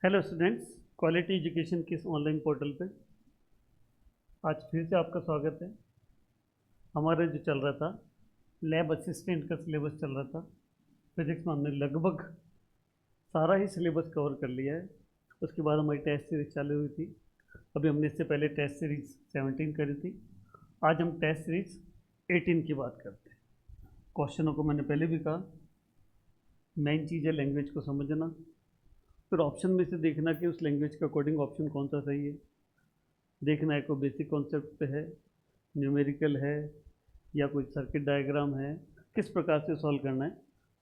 Hello students, quality education के इस online portal पे आज फिर से आपका स्वागत है। हमारा जो चल रहा था लैब असिस्टेंट का सिलेबस चल रहा था। फिजिक्स में हमने लगभग सारा ही सिलेबस कवर कर लिया है। उसके बाद हमारी टेस्ट सीरीज चालू हुई थी। अभी हमने इससे पहले टेस्ट सीरीज 17 करी थी। आज हम टेस्ट सीरीज 18 की बात करते हैं। क्वेश्चनों को मैंने पहले भी कहा, मेन चीज़ है लैंग्वेज को समझना, फिर ऑप्शन में से देखना कि उस लैंग्वेज के अकॉर्डिंग ऑप्शन कौन सा सही है। देखना है कोई बेसिक कॉन्सेप्ट पे है, न्यूमेरिकल है या कोई सर्किट डायग्राम है, किस प्रकार से सॉल्व करना है।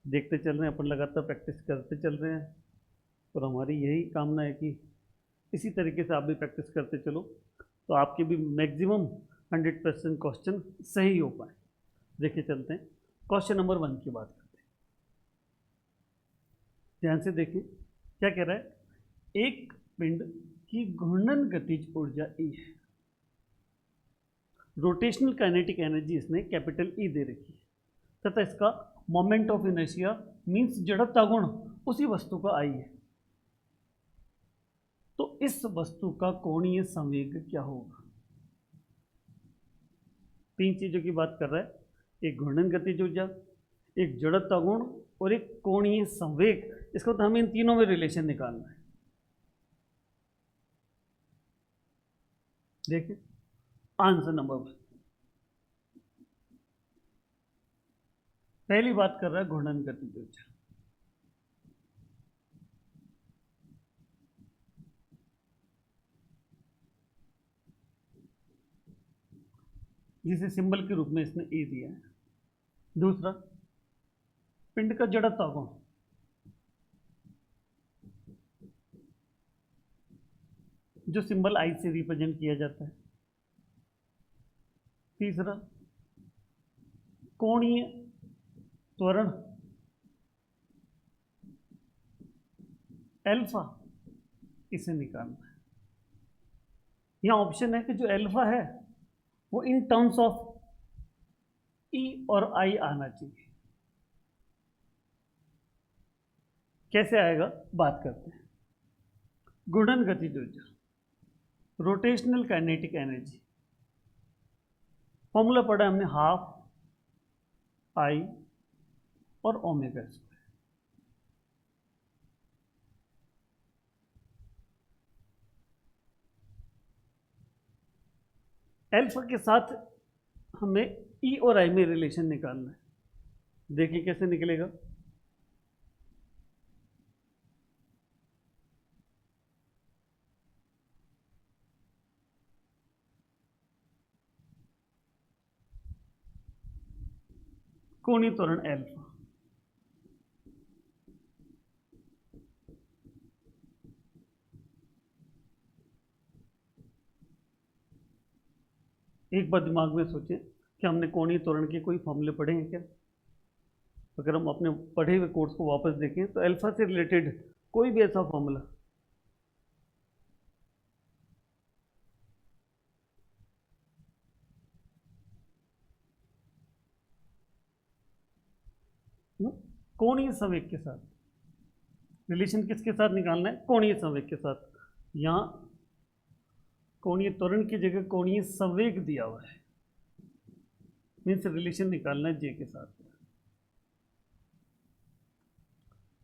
देखते चल रहे हैं, अपन लगातार प्रैक्टिस करते चल रहे हैं और हमारी यही कामना है कि इसी तरीके से आप भी प्रैक्टिस करते चलो तो आपके भी मैक्सिमम 100% क्वेश्चन सही हो पाए। देखिए चलते हैं, क्वेश्चन नंबर 1 की बात करते हैं। ध्यान से देखिए क्या कह रहा है। एक पिंड की घूर्णन गतिज ऊर्जा E है, रोटेशनल काइनेटिक एनर्जी इसने कैपिटल E दे रखी है तथा इसका मोमेंट ऑफ इनर्शिया मींस जड़त्व गुण उसी वस्तु का I है। तो इस वस्तु का कोणीय संवेग क्या होगा। तीन चीजों की बात कर रहा है, एक घूर्णन गतिज ऊर्जा, एक जड़त्व गुण और एक कोणीय संवेग। इसको तो हमें इन तीनों में रिलेशन निकालना है। देखिए आंसर नंबर 1, पहली बात कर रहा है घूर्णन गतिज ऊर्जा। जिसे सिंबल के रूप में इसने ए दिया है। दूसरा, पिंड का जड़त्व गुण, जो सिंबल आई से रिप्रेजेंट किया जाता है। तीसरा, कोणीय त्वरण एल्फा, इसे निकालना है। यहां ऑप्शन है कि जो एल्फा है वो इन टर्म्स ऑफ ई और आई आना चाहिए। कैसे आएगा बात करते हैं। घूर्णन गतिज ऊर्जा, रोटेशनल काइनेटिक एनर्जी, फॉर्मूला पढ़ा हमने हाफ आई और ओमेगा स्क्वायर। एल्फा के साथ हमें ई और आई में रिलेशन निकालना है। देखिए कैसे निकलेगा। कोणीय त्वरण एल्फा, एक बार दिमाग में सोचें कि हमने कोणीय त्वरण के कोई फॉर्मूले पढ़े हैं क्या। अगर हम अपने पढ़े हुए कोर्स को वापस देखें तो अल्फा से रिलेटेड कोई भी ऐसा फॉर्मूला, कोणीय संवेग के साथ रिलेशन किसके साथ निकालना है, कोणीय संवेग के साथ। यहां कोणीय त्वरण की जगह कोणीय संवेग दिया हुआ है, मीन्स रिलेशन निकालना है जे के साथ।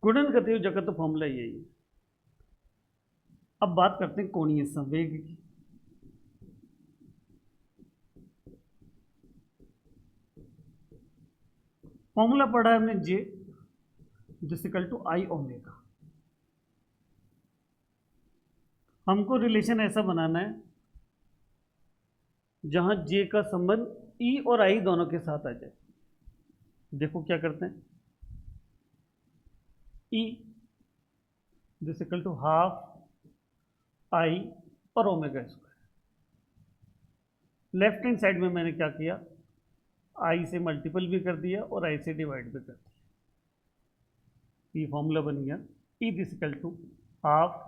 घूर्णन गतिज ऊर्जा का तो फॉर्मूला यही है। अब बात करते हैं कोणीय संवेग की। फॉर्मूला पढ़ा है हमने जे जिसइक्वल टू आई ओमेगा। हमको रिलेशन ऐसा बनाना है जहां जे का संबंध ई और आई दोनों के साथ आ जाए। देखो क्या करते हैं, ई जिसइक्वल टू हाफ आई और omega square. Left hand side में मैंने क्या किया, आई से मल्टीपल भी कर दिया और आई से डिवाइड भी कर दिया। ये फॉर्मूला बन गया ई डिजिकल टू हाफ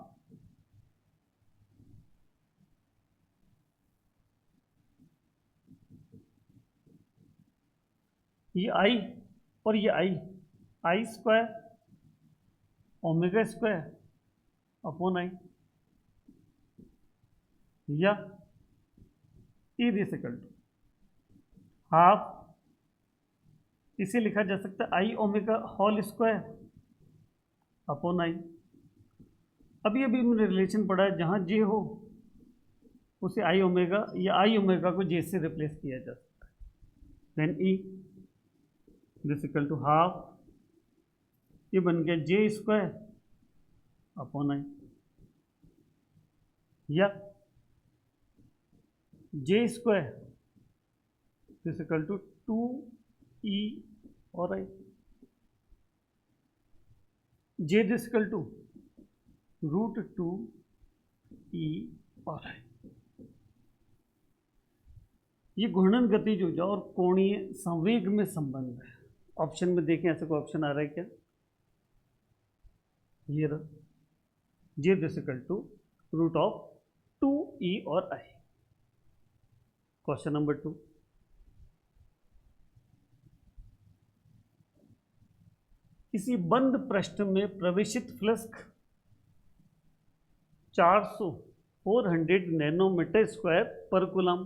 ये आई और ये I, I square omega square upon I, या ई दिस इक्वल टू हाफ, इसे लिखा जा सकता है I omega whole square upon I. अभी अभी हमने रिलेशन पढ़ा है, जहाँ जे हो उसे आई ओमेगा या आई ओमेगा को जे से रिप्लेस किया जा सकता है। Then E this equal to half, ये बन गया जे स्क्वायर अपॉन आई, या J square this equal to 2 E और I, J this equal to √2 E और आई। ये घूर्णन गतिज ऊर्जा और कोणीय संवेग में संबंध है। ऑप्शन में देखें, ऐसे कोई ऑप्शन आ रहा है क्या? ये रहा, जे दिस इक्वल टू √2 ई और आई। क्वेश्चन नंबर 2, किसी बंद पृष्ठ में प्रवेशित फ्लक्स 400 नैनोमीटर स्क्वायर पर कूलम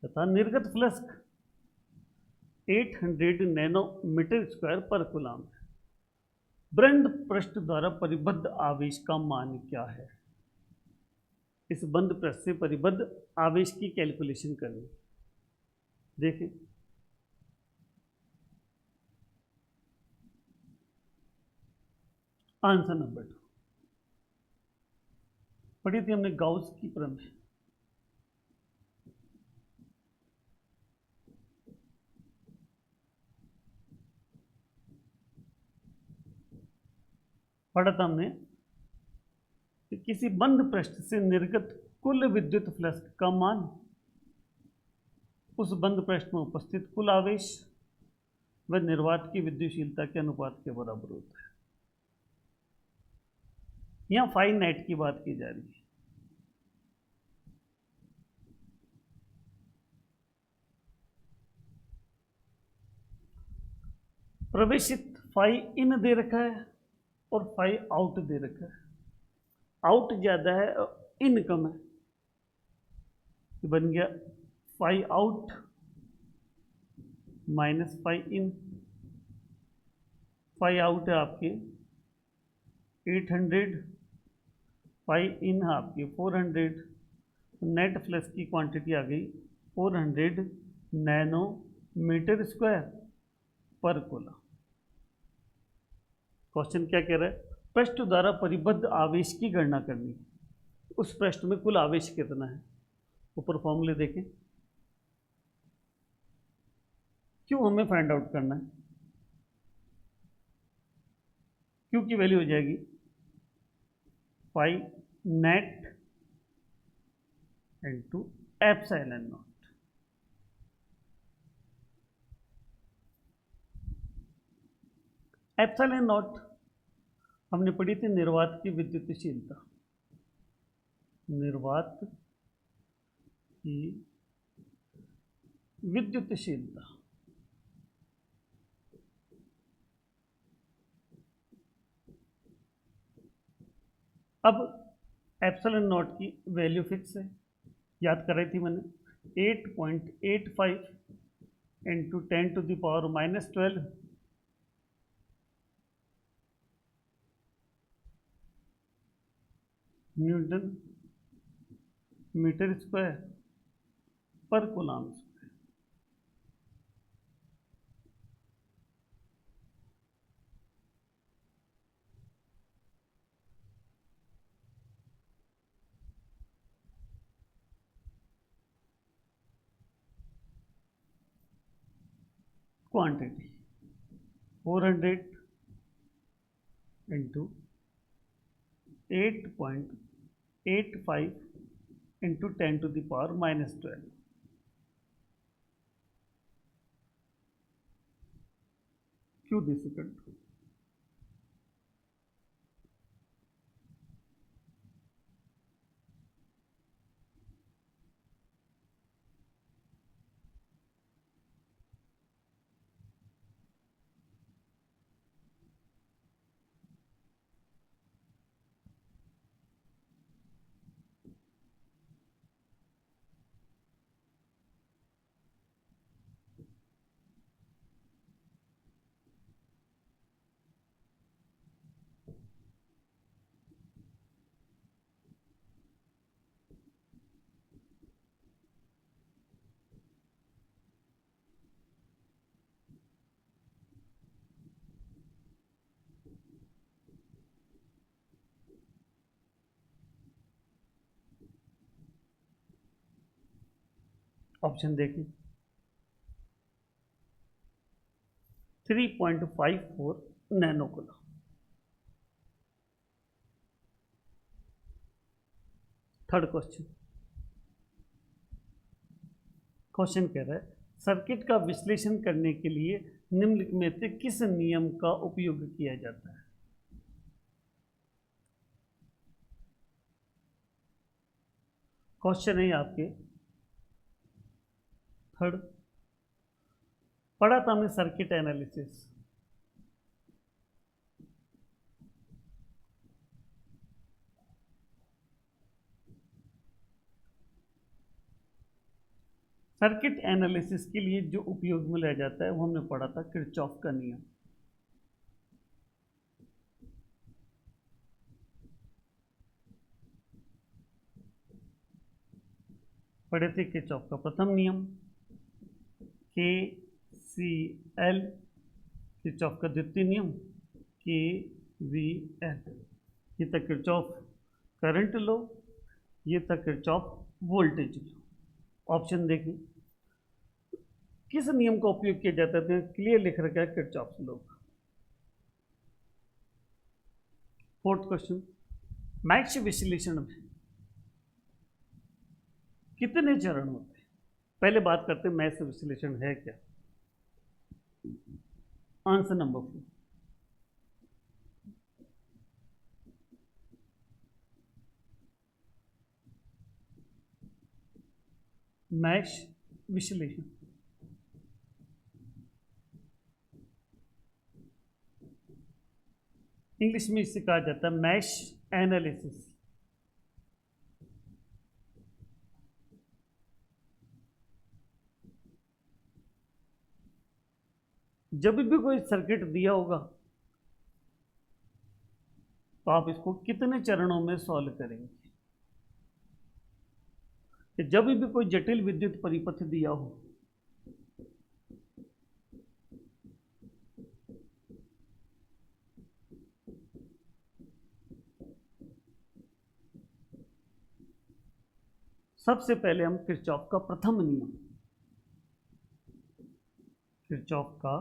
तथा निर्गत फ्लक्स 800 नैनोमीटर स्क्वायर पर कूलम है। बंद पृष्ठ द्वारा परिबद्ध आवेश का मान क्या है? इस बंद पृष्ठ से परिबद्ध आवेश की कैलकुलेशन करनी। देखें, आंसर नंबर 2 पढ़ी थी हमने गाउस की प्रमेय। पढ़ा था हमने कि किसी बंद पृष्ठ से निर्गत कुल विद्युत फ्लक्स का मान उस बंद पृष्ठ में उपस्थित कुल आवेश व निर्वात की विद्युतशीलता के अनुपात के बराबर होता है। यहां फाई नेट की बात की जा रही है। प्रवेशित फाई इन दे रखा है और फाई आउट दे रखा है। आउट ज्यादा है, इन कम है, तो बन गया फाई आउट माइनस फाई इन। फाई आउट है आपके 800, फाई इन है आपके 400, नेट फ्लक्स की क्वांटिटी आ गई 400 नैनोमीटर स्क्वायर पर कूलम। क्वेश्चन क्या कह रहा है? पृष्ठ द्वारा परिबद्ध आवेश की गणना करनी है। उस पृष्ठ में कुल आवेश कितना है? ऊपर फॉर्मूले देखें। क्यों हमें फाइंड आउट करना है? क्यों की वैल्यू हो जाएगी phi net into epsilon nought. Epsilon nought हमने पढ़ी थी निर्वात की विद्युतशीलता। निर्वात की विद्युतशीलता अब एप्सिलॉन नॉट की वैल्यू फिक्स है, याद कर रही थी मैंने 8.85 इंटू 10⁻⁻12 न्यूटन मीटर स्क्वायर पर coulomb square. Quantity 400 into 8.85 into 10⁻⁻12 Q this equal to option देखिए 3.54 nano coulomb. Third question, question कह रहा है सर्किट का विश्लेषण करने के लिए निम्नलिखित में से किस नियम का उपयोग किया जाता है? क्वेश्चन है आपके थर्ड, पढ़ा था हमने सर्किट एनालिसिस। सर्किट एनालिसिस के लिए जो उपयोग में लिया जाता है वो हमने पढ़ा था किरचॉफ का नियम। पढ़े थे किरचॉफ का प्रथम नियम के सी एल, किरचॉफ का द्वितीय नियम के वी एल। ये था किरचॉफ करंट लो, ये था किरचॉफ वोल्टेज लो। ऑप्शन देखिए किस नियम का उपयोग किया जाता है, क्लियर लिख रखा है Kirchhoff law. Fourth question, mesh विश्लेषण में कितने चरण होते हैं? पहले बात करते हैं मैश विश्लेषण है क्या। आंसर नंबर 4, मैश विश्लेषण। इंग्लिश में इसे कहा जाता है मैश एनालिसिस। जब भी कोई सर्किट दिया होगा तो आप इसको कितने चरणों में सॉल्व करेंगे? कि जब भी कोई जटिल विद्युत परिपथ दिया हो सबसे पहले हम किरचॉफ का प्रथम नियम, किरचॉफ का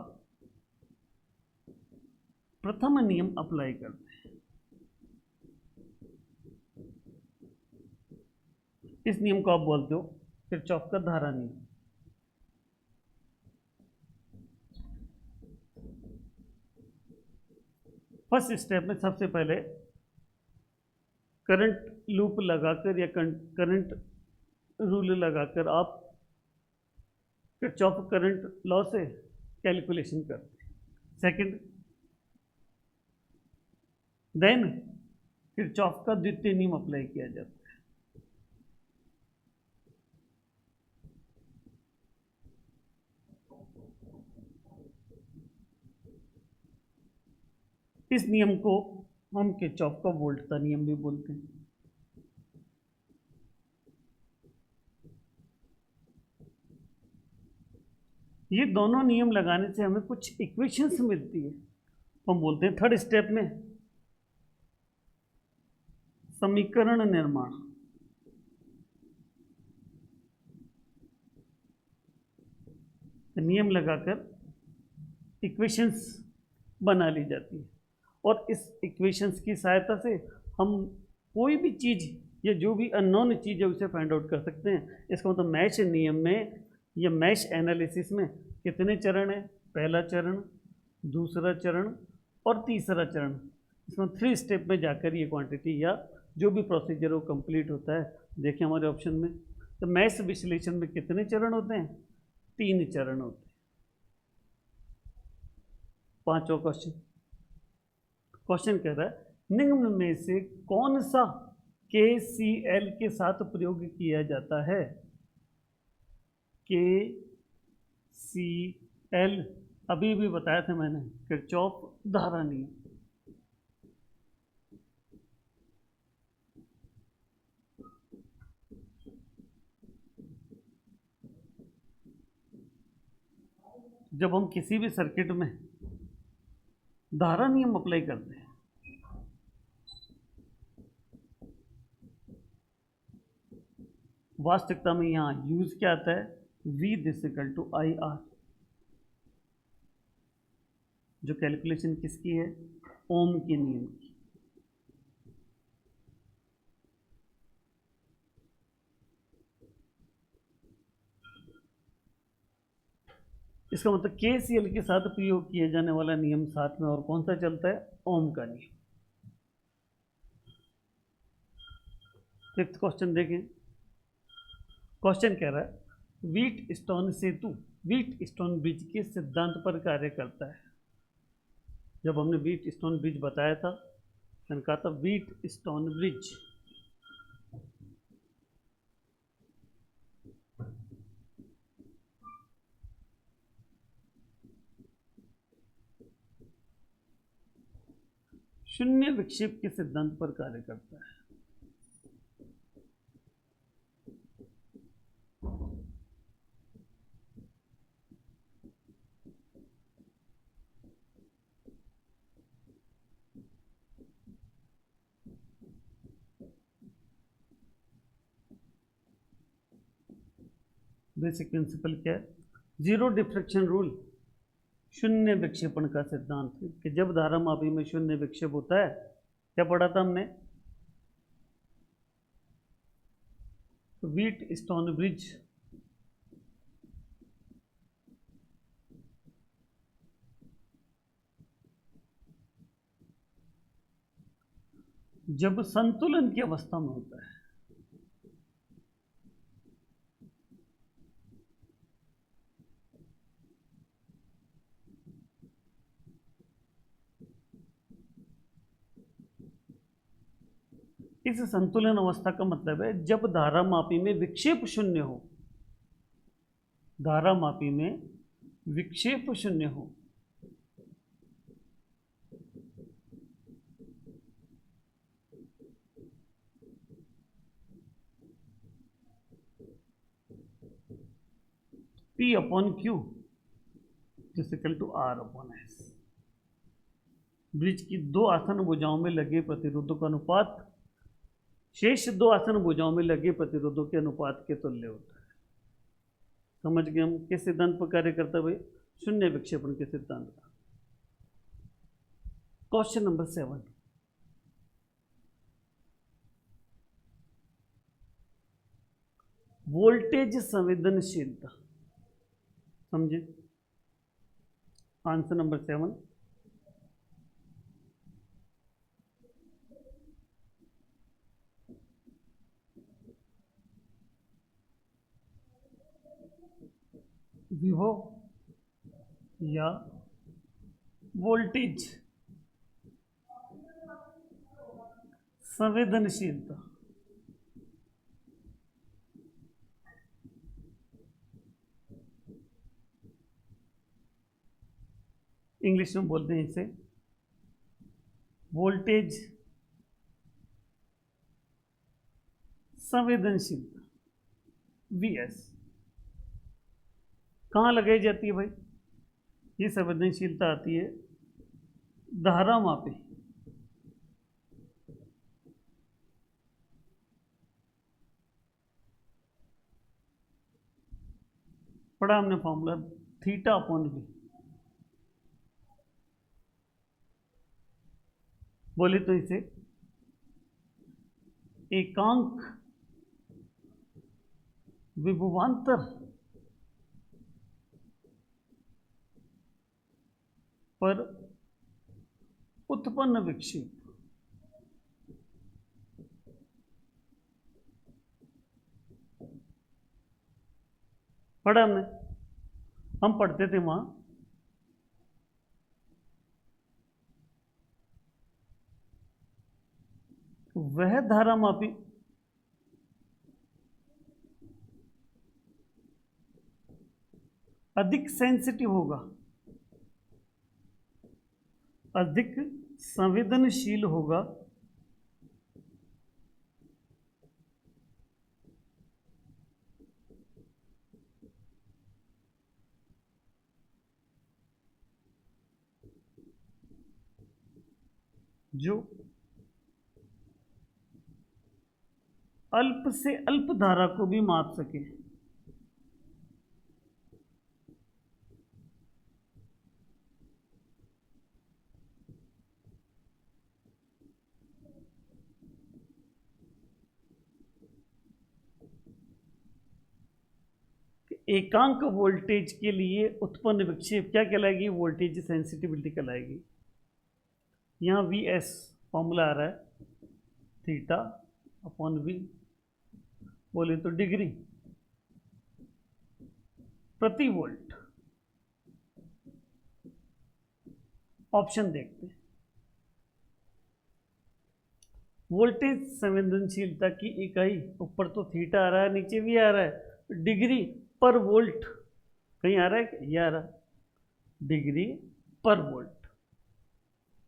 प्रथम नियम अप्लाई करते हैं। इस नियम को आप बोलते हो किरचॉफ का धारा नियम। फर्स्ट स्टेप में सबसे पहले करंट लूप लगाकर या करंट रूल लगाकर आप किरचॉफ करंट लॉ से कैलकुलेशन करते हैं। सेकंड, देन किरचॉफ का द्वितीय नियम अप्लाई किया जाता है। इस नियम को हम किरचॉफ का वोल्ट का नियम भी बोलते हैं। ये दोनों नियम लगाने से हमें कुछ इक्वेशंस मिलती है, हम बोलते हैं थर्ड स्टेप में समीकरण निर्माण। नियम लगाकर इक्वेशंस बना ली जाती है और इस इक्वेशंस की सहायता से हम कोई भी चीज़ या जो भी अननोन चीज़ है उसे फाइंड आउट कर सकते हैं। इसका मतलब मैश नियम में या मैश एनालिसिस में कितने चरण हैं? पहला चरण, दूसरा चरण और तीसरा चरण। इसमें 3 स्टेप में जाकर ये क्वांटिटी या जो भी प्रोसीजर वो कंप्लीट होता है। देखिए हमारे ऑप्शन में तो मैश विश्लेषण में कितने चरण होते हैं? 3 चरण होते हैं। पांचवा क्वेश्चन, क्वेश्चन कह रहा है निम्न में से कौन सा KCL के साथ प्रयोग किया जाता है? KCL अभी भी बताया था मैंने, किरचॉफ धारा नियम। जब हम किसी भी सर्किट में धारा नियम अप्लाई करते हैं वास्तविकता में यहाँ यूज क्या आता है? V this equal to I R, जो कैलकुलेशन किसकी है, ओम के नियम की। इसका मतलब KCL के साथ प्रयोग किया जाने वाला नियम साथ में और कौन सा चलता है, ओम का नियम। फिफ्थ क्वेश्चन देखें। क्वेश्चन कह रहा है व्हीट स्टोन सेतु व्हीट स्टोन ब्रिज के सिद्धांत पर कार्य करता है। जब हमने व्हीट स्टोन ब्रिज बताया था, मैंने कहा था व्हीट स्टोन ब्रिज शून्य विक्षेप के सिद्धांत पर कार्य करता है। बेसिक प्रिंसिपल क्या है, जीरो डिफ्रेक्शन रूल, शून्य विक्षेपण का सिद्धांत, कि जब धारामापी में शून्य विक्षेप होता है, क्या पढ़ा था हमने, व्हीट स्टोन ब्रिज जब संतुलन की अवस्था में होता है, इस संतुलन अवस्था का मतलब है जब धारामापी में विक्षेप शून्य हो, धारामापी में विक्षेप शून्य हो, P upon Q equal to R upon S, bridge की दो आसन भुजाओं में लगे प्रतिरोधों का अनुपात शेष दो आसन भुजाओं में लगे प्रतिरोधों के अनुपात के तुल्य होता है। समझ गए हम किस सिद्धांत पर कार्य करता है भाई, शून्य विक्षेपण के सिद्धांत का। क्वेश्चन नंबर 7, वोल्टेज संवेदनशीलता, समझे। आंसर नंबर 7, विभव या वोल्टेज संवेदनशीलता, इंग्लिश में बोलते हैं इसे वोल्टेज संवेदनशीलता, VS। कहाँ लगाई जाती है भाई, ये संवेदनशीलता आती है धारामापी पढ़ा हमने फॉर्मूला, थीटा अपॉन V। बोले तो इसे एकांक विभवांतर पर उत्पन्न विक्षेप, पढ़ा हमने, हम पढ़ते थे वहां वह धारामापी अधिक सेंसिटिव होगा, अधिक संवेदनशील होगा जो अल्प से अल्प धारा को भी माप सके। एकांक वोल्टेज के लिए उत्पन्न विक्षेप क्या कहलाएगी? वोल्टेज सेंसिटिविटी कहलाएगी। यहाँ वी एस फॉर्मूला आ रहा है, थीटा अपॉन वी, बोले तो डिग्री प्रति वोल्ट। ऑप्शन देखते हैं। वोल्टेज संवेदनशीलता की इकाई, ऊपर तो थीटा आ रहा है, नीचे भी आ रहा है, डिग्री पर वोल्ट कहीं आ रहा है, ये आ रहा है, डिग्री पर वोल्ट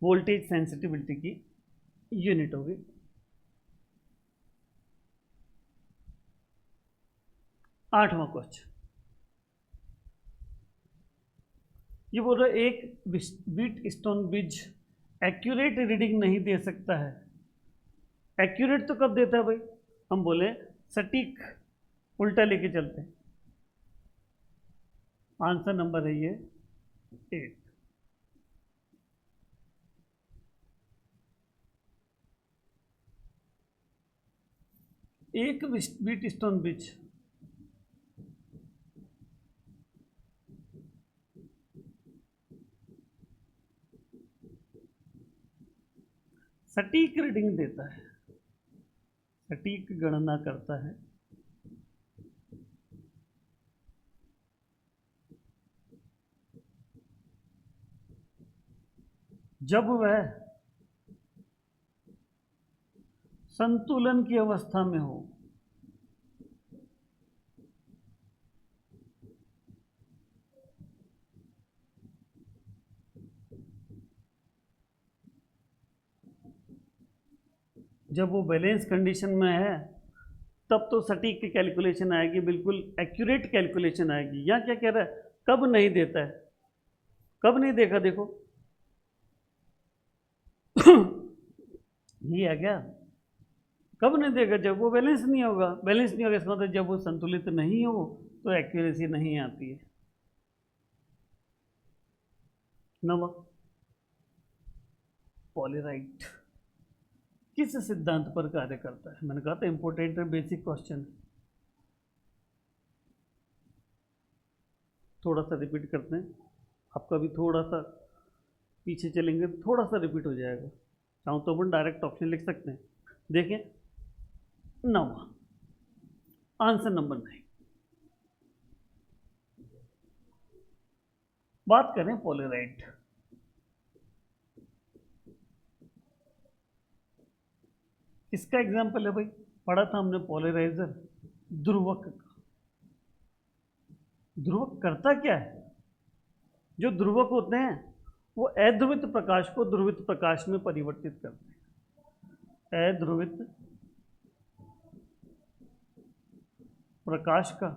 वोल्टेज सेंसिटिविटी की यूनिट होगी। आठवां क्वेश्चन, ये बोल रहा है एक Wheatstone bridge accurate reading नहीं दे सकता है। एक्यूरेट तो कब देता है भाई? हम बोले सटीक, उल्टा लेके चलते हैं। आंसर नंबर है ये 8। एक बीट स्टोन ब्रिज सटीक रीडिंग देता है, सटीक गणना करता है। जब वह संतुलन की अवस्था में हो। जब वो बैलेंस कंडीशन में है तब तो सटीक की कैलकुलेशन आएगी, बिल्कुल एक्यूरेट कैलकुलेशन आएगी। यहाँ क्या कह रहा है? कब नहीं देता है, कब नहीं देखा? देखो ये है क्या? कब नहीं देगा? जब वो बैलेंस नहीं होगा। बैलेंस नहीं होगा इसका मतलब जब वो संतुलित नहीं हो तो एक्यूरेसी नहीं आती है। नवा, पॉलीराइट किस सिद्धांत पर कार्य करता है? मैंने कहा था इंपॉर्टेंट है, बेसिक क्वेश्चन। थोड़ा सा रिपीट करते हैं, आपका भी थोड़ा सा पीछे चलेंगे तो थोड़ा सा रिपीट हो जाएगा। चाहो तो अपन डायरेक्ट ऑप्शन लिख सकते हैं। देखें, नवा, आंसर नंबर 9। बात करें पॉलीराइट, इसका एग्जाम्पल है भाई, पढ़ा था हमने पोलराइजर, ध्रुवक का। ध्रुवक करता क्या है? जो ध्रुवक होते हैं वो अध्रुवित प्रकाश को ध्रुवित प्रकाश में परिवर्तित करते हैं। अध्रुवित प्रकाश का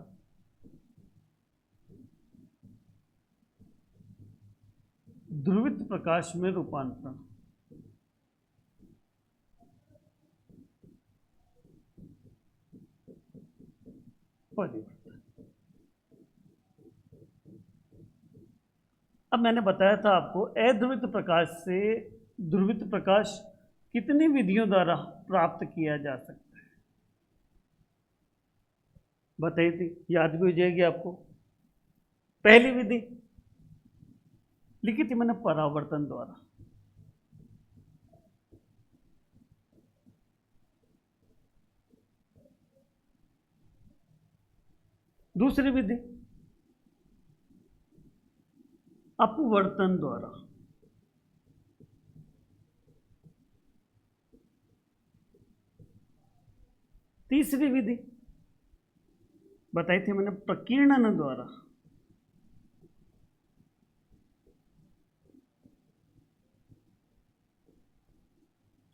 ध्रुवित प्रकाश में रूपांतरण। परिवर्तन। अब मैंने बताया था आपको अध्रुवित प्रकाश से ध्रुवित प्रकाश कितनी विधियों द्वारा प्राप्त किया जा सकता है, बताई थी, याद भी हो जाएगी आपको। पहली विधि लिखी थी मैंने, परावर्तन द्वारा। दूसरी विधि अपवर्तन द्वारा। तीसरी विधि बताई थी मैंने, प्रकीर्णन द्वारा।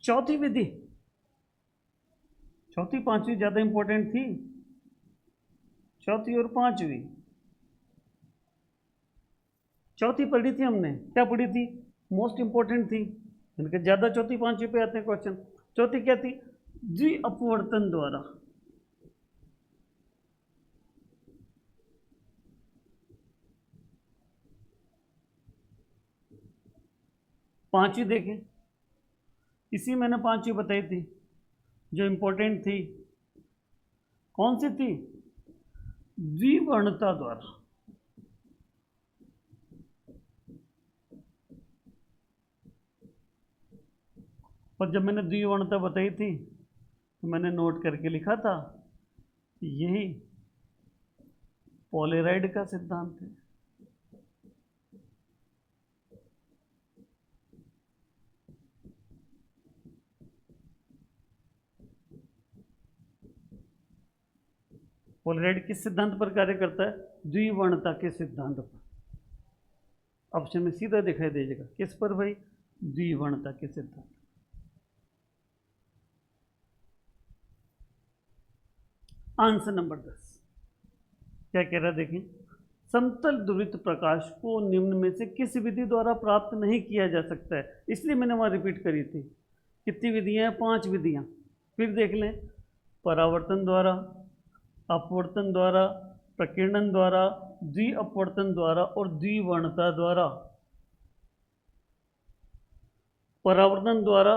चौथी विधि, चौथी पांचवी ज्यादा इंपॉर्टेंट थी, चौथी और पांचवी। चौथी पढ़ी थी हमने, क्या पढ़ी थी? मोस्ट इंपॉर्टेंट थी, इनके ज्यादा चौथी पांचवी पे आते हैं क्वेश्चन। चौथी क्या थी? द्वि अपवर्तन द्वारा। पांचवी देखें, इसी मैंने पांचवी बताई थी जो इंपॉर्टेंट थी। कौन सी थी? द्विवर्णता द्वारा। और जब मैंने द्विवर्णता बताई थी तो मैंने नोट करके लिखा था कि यही पॉलीराइड का सिद्धांत है। पॉलीराइड किस सिद्धांत पर कार्य करता है? द्विवर्णता के सिद्धांत पर। ऑप्शन में सीधा दिखाई देगा। किस पर भाई? द्विवर्णता के सिद्धांत। आंसर नंबर 10 क्या कह रहा है देखें। समतल ध्रुवित प्रकाश को निम्न में से किस विधि द्वारा प्राप्त नहीं किया जा सकता है? इसलिए मैंने वहां रिपीट करी थी। कितनी विधियां हैं? 5 विधियां। फिर देख लें। परावर्तन द्वारा, अपवर्तन द्वारा, प्रकीर्णन द्वारा, द्वि अपवर्तन द्वारा और द्विवर्णता द्वारा। परावर्तन द्वारा,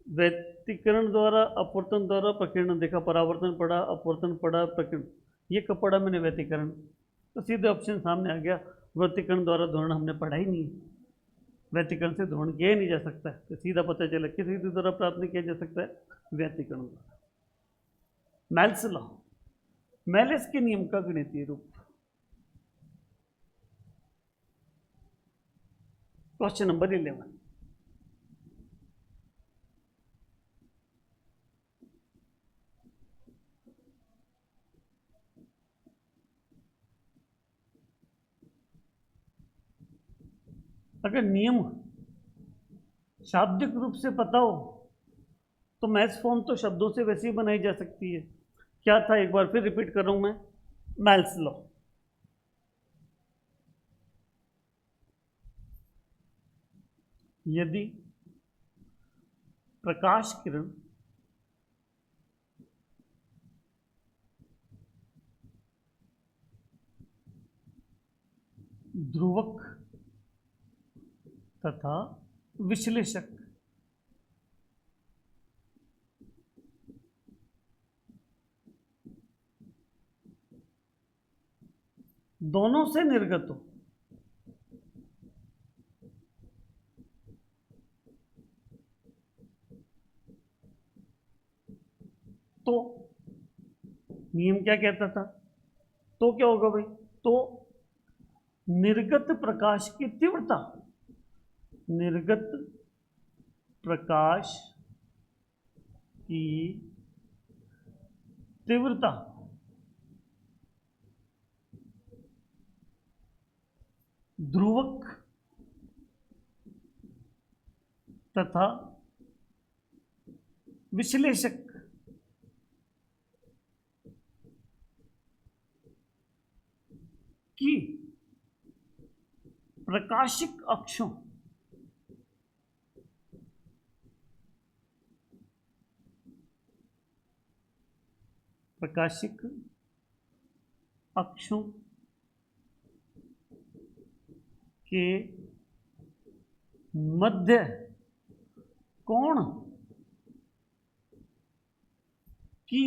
व्यतिकरण द्वारा, अपवर्तन द्वारा, प्रकीर्णन। देखा, परावर्तन पढ़ा, अपवर्तन पढ़ा, प्रकीर्णन। ये कब पढ़ा मैंने? व्यतिकरण। तो सीधे ऑप्शन सामने आ गया। व्यतिकरण द्वारा ध्रुवण हमने पढ़ा ही नहीं है। व्यतिकरण से ध्रुवण किया ही नहीं जा सकता है। तो सीधा पता चला किस विधि द्वारा प्राप्त नहीं किया जा सकता है? व्यतिकरण द्वारा। मेल्स लॉ, मेलिस के नियम का गणितीय रूप। Question number 11। अगर नियम शाब्दिक रूप से पता हो तो मैथ्स फॉर्म तो शब्दों से वैसे ही बनाई जा सकती है। क्या था? एक बार फिर रिपीट कर रहा हूं मैं। Malus law. यदि प्रकाश किरण ध्रुवक तथा विश्लेषक दोनों से निर्गत हो तो नियम क्या कहता था? तो क्या होगा भाई? तो निर्गत प्रकाश की तीव्रता, निर्गत प्रकाश की तीव्रता ध्रुवक तथा विश्लेषक की प्रकाशिक अक्षों के मध्य कोण की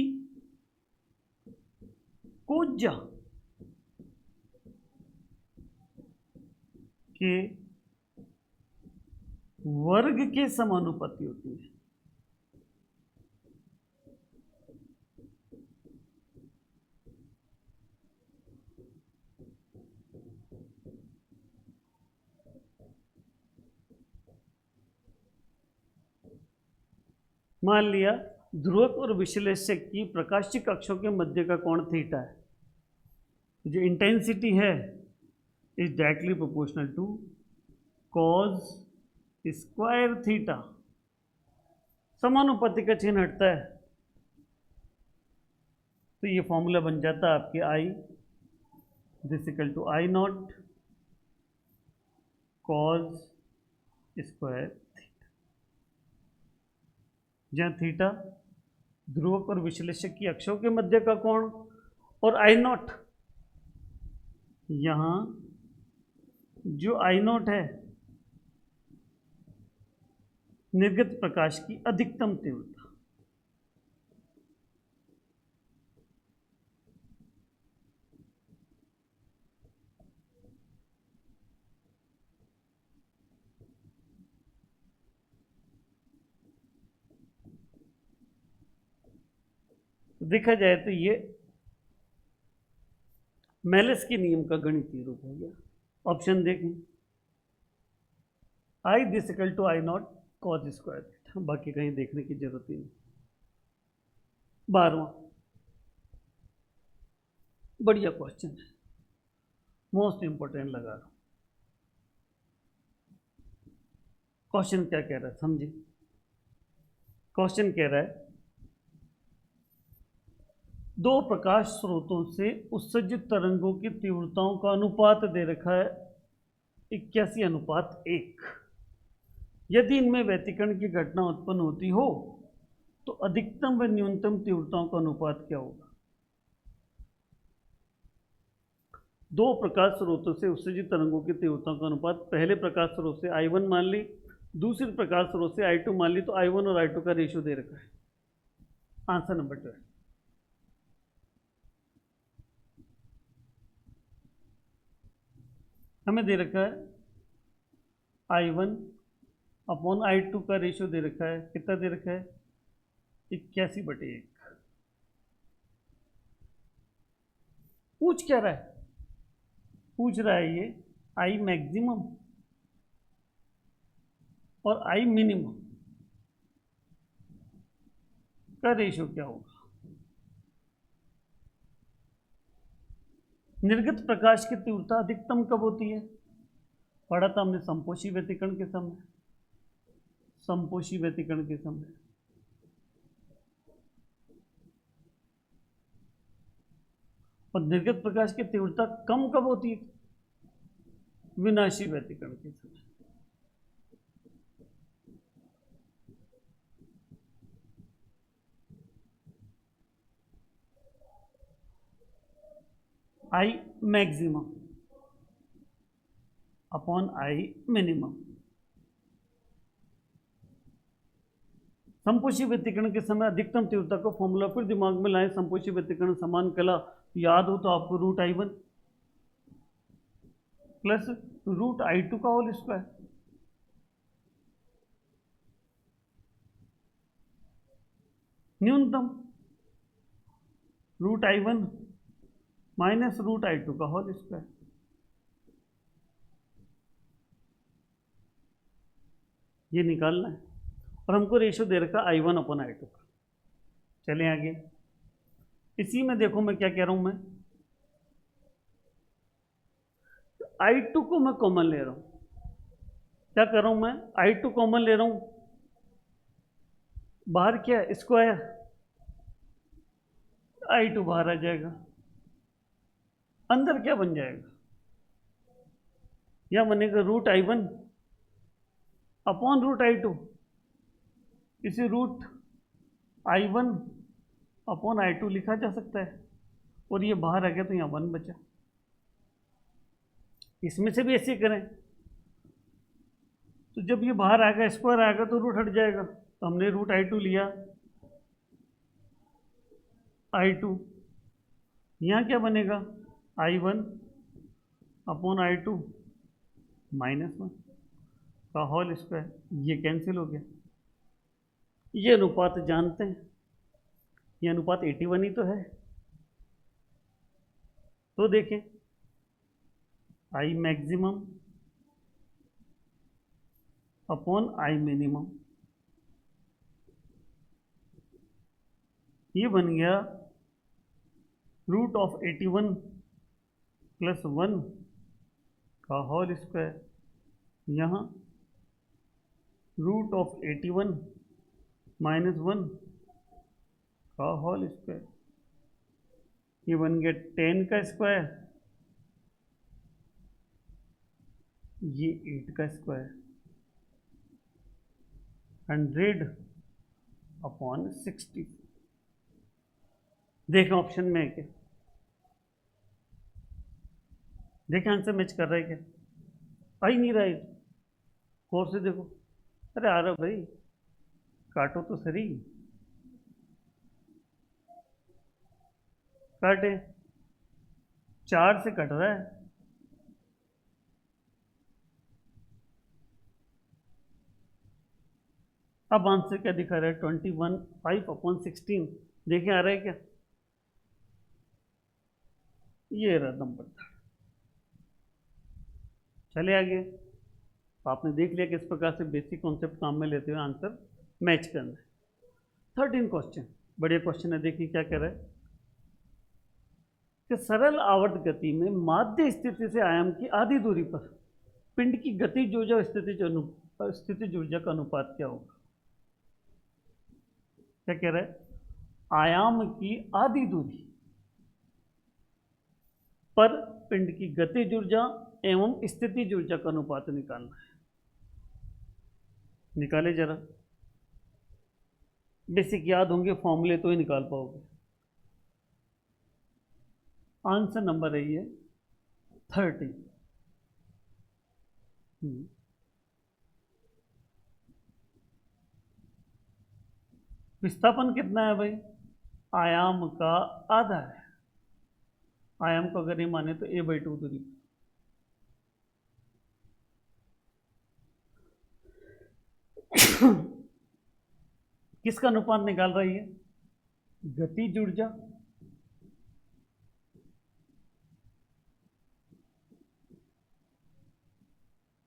कोज्या के वर्ग के समानुपाती होती है। मान लिया ध्रुवक और विश्लेषक की प्रकाशिक अक्षों के मध्य का कोण थीटा है। जो इंटेंसिटी है is directly proportional to cos square theta. समानुपाती का चिन्ह हटता है तो ये फॉर्मूला बन जाता है आपके I this equal to I not cos square theta, जहाँ थीटा ध्रुवक और विश्लेषक की अक्षों के मध्य का कोण और आई नॉट यहाँ जो आई नॉट है निर्गत प्रकाश की अधिकतम तीव्रता। देखा जाए तो ये मेलिस के नियम का गणितीय रूप हो गया। ऑप्शन देखें, I this equal to I not cos square theta, बाकी कहीं देखने की जरूरत ही नहीं। 12वां बढ़िया क्वेश्चन है, मोस्ट इंपोर्टेंट लगा रहा हूं। क्वेश्चन क्या कह रहा है समझिए। क्वेश्चन कह रहा है दो प्रकाश स्रोतों से उत्सर्जित तरंगों की तीव्रताओं का अनुपात दे रखा है 81:1। यदि इनमें व्यतिकरण की घटना उत्पन्न होती हो तो अधिकतम व न्यूनतम तीव्रताओं का अनुपात क्या होगा। दो प्रकाश स्रोतों से उत्सर्जित तरंगों की तीव्रताओं का अनुपात, पहले प्रकाश स्रोत से I1 मान ली, दूसरे प्रकाश स्रोत से I2 मान ली, तो I1 और I2 का रेशियो दे रखा है। Answer number 12। हमें दे रखा है I1 अपॉन I2 का रेशियो दे रखा है, कितना दे रखा है 81/1। पूछ क्या रहा है, पूछ रहा है ये I मैक्सिमम और I मिनिमम का रेशियो क्या होगा। निर्गत प्रकाश की तीव्रता अधिकतम कब होती है, पढ़ा था हमने संपोषी व्यतिकरण के समय, संपोषी व्यतिकरण के समय। और निर्गत प्रकाश की तीव्रता कम कब होती है, विनाशी व्यतिकरण के समय। I maximum upon I minimum. संपोषी व्यतिकरण के समय अधिकतम तीव्रता को फॉर्मूला फिर दिमाग में लाएं। संपोषी व्यतिकरण समान कला याद हो तो आपको √I1 प्लस √I2 का होल स्क्वायर। न्यूनतम √I1 माइनस √I2 का होल स्क्वायर। ये निकालना है और हमको रेशियो दे रखा I1 अपॉन I2 का। चलें आगे। इसी में देखो मैं क्या कह रहा हूं, मैं I2 को मैं कॉमन ले रहा हूं। क्या कर रहा हूं मैं, I2 कॉमन ले रहा हूं, बाहर क्या है स्क्वायर, I2 बाहर आ जाएगा, अंदर क्या बन जाएगा, या बनेगा √I1 अपॉन √I2। इसे √I1 अपॉन I2 लिखा जा सकता है, और ये बाहर आ गया तो यहां 1 बचा। इसमें से भी ऐसे करें तो जब ये बाहर आएगा स्क्वायर आएगा तो रूट हट जाएगा, तो हमने √I2 लिया, I2 यहाँ क्या बनेगा I1 अपॉन I2 -1 का होल स्क्वायर। ये कैंसिल हो गया। ये अनुपात जानते हैं, ये अनुपात 81 ही तो है। तो देखें I maximum upon I minimum, ये बन गया √81 प्लस 1 का होल स्क्वायर। यहाँ √81 माइनस 1 का होल स्क्वायर। ये बन गया 10 का स्क्वायर, ये 8 का स्क्वायर। 100 अपॉन 60। देखें ऑप्शन में है क्या, देखें आंसर मैच कर रहा है क्या, आ ही नहीं रहा है। गौर से देखो, अरे आ रहा भाई, काटो तो सही, काटे, 4 से कट रहा है। अब आंसर क्या दिखा रहा है 21 5 अपॉन 16। देखें आ रहा है क्या, ये रहा नंबर 3। चले आगे। तो आपने देख लिया किस प्रकार से बेसिक कॉन्सेप्ट काम में लेते हुए आंसर मैच करना है। 13 क्वेश्चन, बढ़िया क्वेश्चन है। देखिए क्या कह रहा है कि सरल आवर्त गति में माध्य स्थिति से आयाम की आधी दूरी पर पिंड की गतिज ऊर्जा और स्थितिज ऊर्जा का अनुपात क्या होगा। क्या कह रहा है, आयाम की आधी दूरी पर पिंड की गतिज ऊर्जा एवं स्थितिज ऊर्जा का अनुपात निकालना है। निकाले जरा, बेसिक याद होंगे फॉर्मूले तो ही निकाल पाओगे। आंसर नंबर है ये 30। विस्थापन कितना है भाई, आयाम का आधा है। आयाम को अगर ये माने तो a/2 दूरी। किसका अनुपात निकाल रही है, गतिज ऊर्जा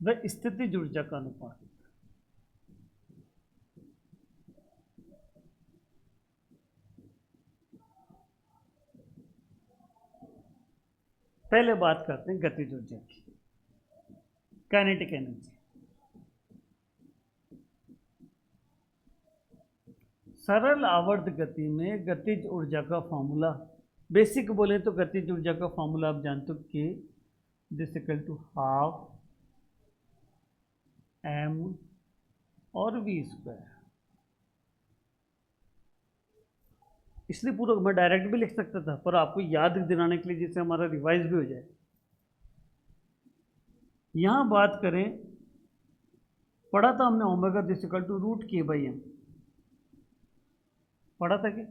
व स्थितिज ऊर्जा का अनुपात। पहले बात करते हैं गतिज ऊर्जा की, काइनेटिक एनर्जी। सरल आवर्त गति में गतिज ऊर्जा का फॉर्मूला, बेसिक बोले तो गतिज ऊर्जा का फॉर्मूला आप जानते हो कि this equal to half m और v²। इसलिए पूरा मैं डायरेक्ट भी लिख सकता था, पर आपको याद दिलाने के लिए जिससे हमारा रिवाइज भी हो जाए। यहां बात करें, पढ़ा था हमने omega this equal to √k/m, पढ़ा था कि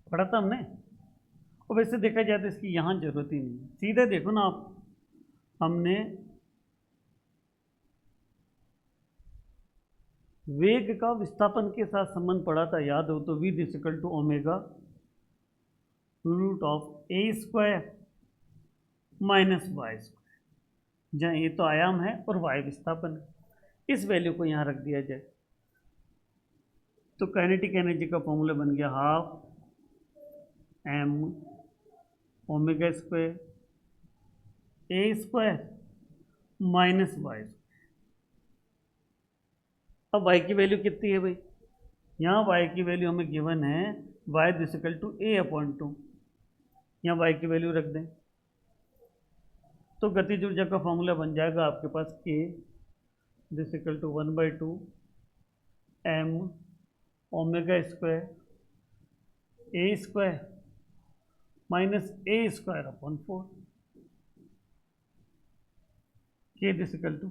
पढ़ा था हमने। और वैसे देखा जाए तो इसकी यहां जरूरत ही नहीं, सीधे देखो ना आप, हमने वेग का विस्थापन के साथ संबंध पढ़ा था, याद हो तो v this equal to omega √a² minus y², जहाँ ये तो आयाम है और y विस्थापन है। इस वैल्यू को यहाँ रख दिया जाए तो काइनेटिक एनर्जी का फॉर्मूला बन गया half m omega a² minus y। अब y की वैल्यू कितनी है भाई, यहाँ y की वैल्यू हमें गिवन है y this equal to a/2, यहाँ y की वैल्यू रख दें तो गतिज ऊर्जा का फॉर्मूला बन जाएगा आपके पास k this equal to 1/2 m omega a² minus a²/4, k this equal to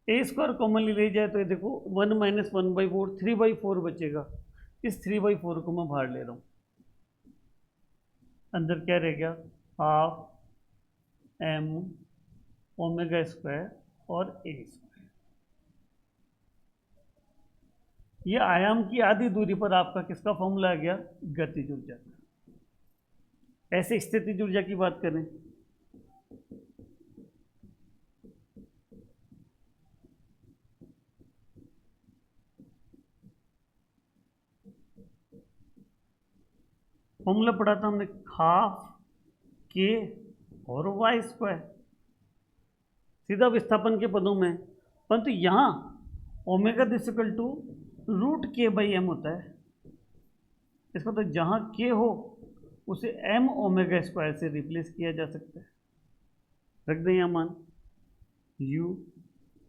a² commonly ले जाए तो ये देखो 1 माइनस 1/4 3/4 बचेगा। इस 3/4 को मैं बाहर ले रहा हूँ, अंदर क्या रह गया, हाफ m ओमेगा² और a²। ये आयाम की आधी दूरी पर आपका किसका फॉर्मूला आ गया, गतिज ऊर्जा का। ऐसे स्थितिज ऊर्जा की बात करें, फॉर्मूला पढ़ा था हमने हाफ k और y², सीधा विस्थापन के पदों में। परंतु यहां omega this equal to √k/m होता है, इसका तो जहां k हो उसे m ओमेगा² से रिप्लेस किया जा सकता है। रख दें यहाँ मान u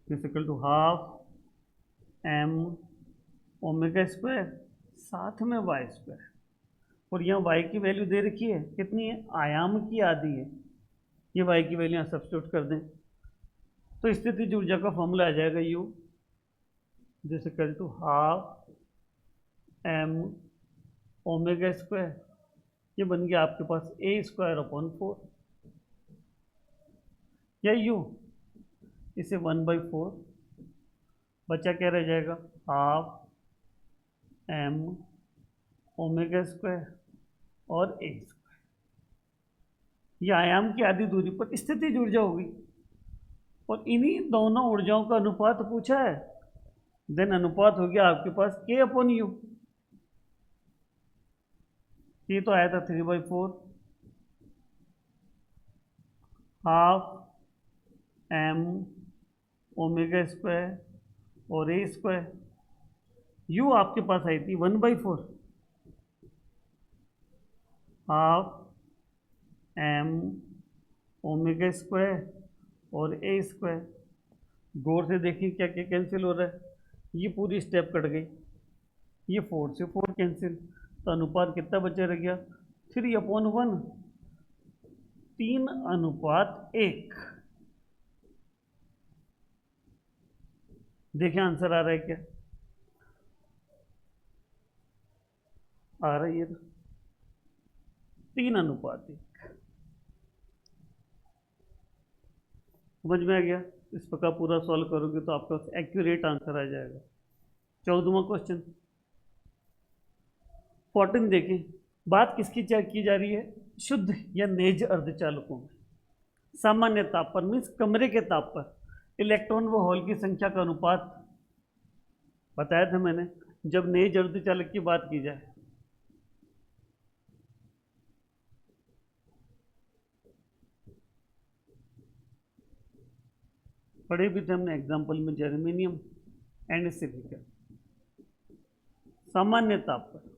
this equal to half m omega साथ में y², और यहाँ y की वैल्यू दे रखी है कितनी है, आयाम की आधी है। ये y की वैल्यू यहाँ सब्स्टिट्यूट कर दें तो स्थितिज ऊर्जा का फॉर्मूला आ जाएगा u this equal to half m omega, ये बन गया आपके पास a²/4, या u इसे 1/4 बचा क्या रह जाएगा, हाफ एम ओमेगा स्क्वायर और ए स्क्वायर। ये आयाम की आधी दूरी पर स्थितिज ऊर्जा होगी और इन्हीं दोनों ऊर्जाओं का अनुपात पूछा है। देन अनुपात हो गया आपके पास के अपॉन यू। ये तो आया था 3/4 हाफ एम ओमेगा स्क्वायर और ए स्क्वायर। यू आपके पास आई थी 1/4 हाफ एम ओमेगा स्क्वायर और ए स्क्वायर। गौर से देखिए क्या क्या कैंसिल हो रहा है। ये पूरी स्टेप कट गई, ये 4 से 4 कैंसिल, तो अनुपात कितना बचा रह गया 3/1, 3:1। देखिए आंसर आ रहा है क्या, आ रहा है ये 3:1। समझ में आ गया। इस प्रकार पूरा सॉल्व करोगे तो आपका एक्यूरेट आंसर आ जाएगा। 14वां क्वेश्चन 14 देखें। बात किसकी की जा रही है, शुद्ध या नेज अर्धचालकों में सामान्य ताप पर मीन्स कमरे के ताप पर इलेक्ट्रॉन व होल की संख्या का अनुपात बताया था मैंने जब नेज अर्धचालक की बात की जाए। पढ़े भी थे हमने एग्जाम्पल में जर्मेनियम एंड सिलिकॉन। सामान्य ताप पर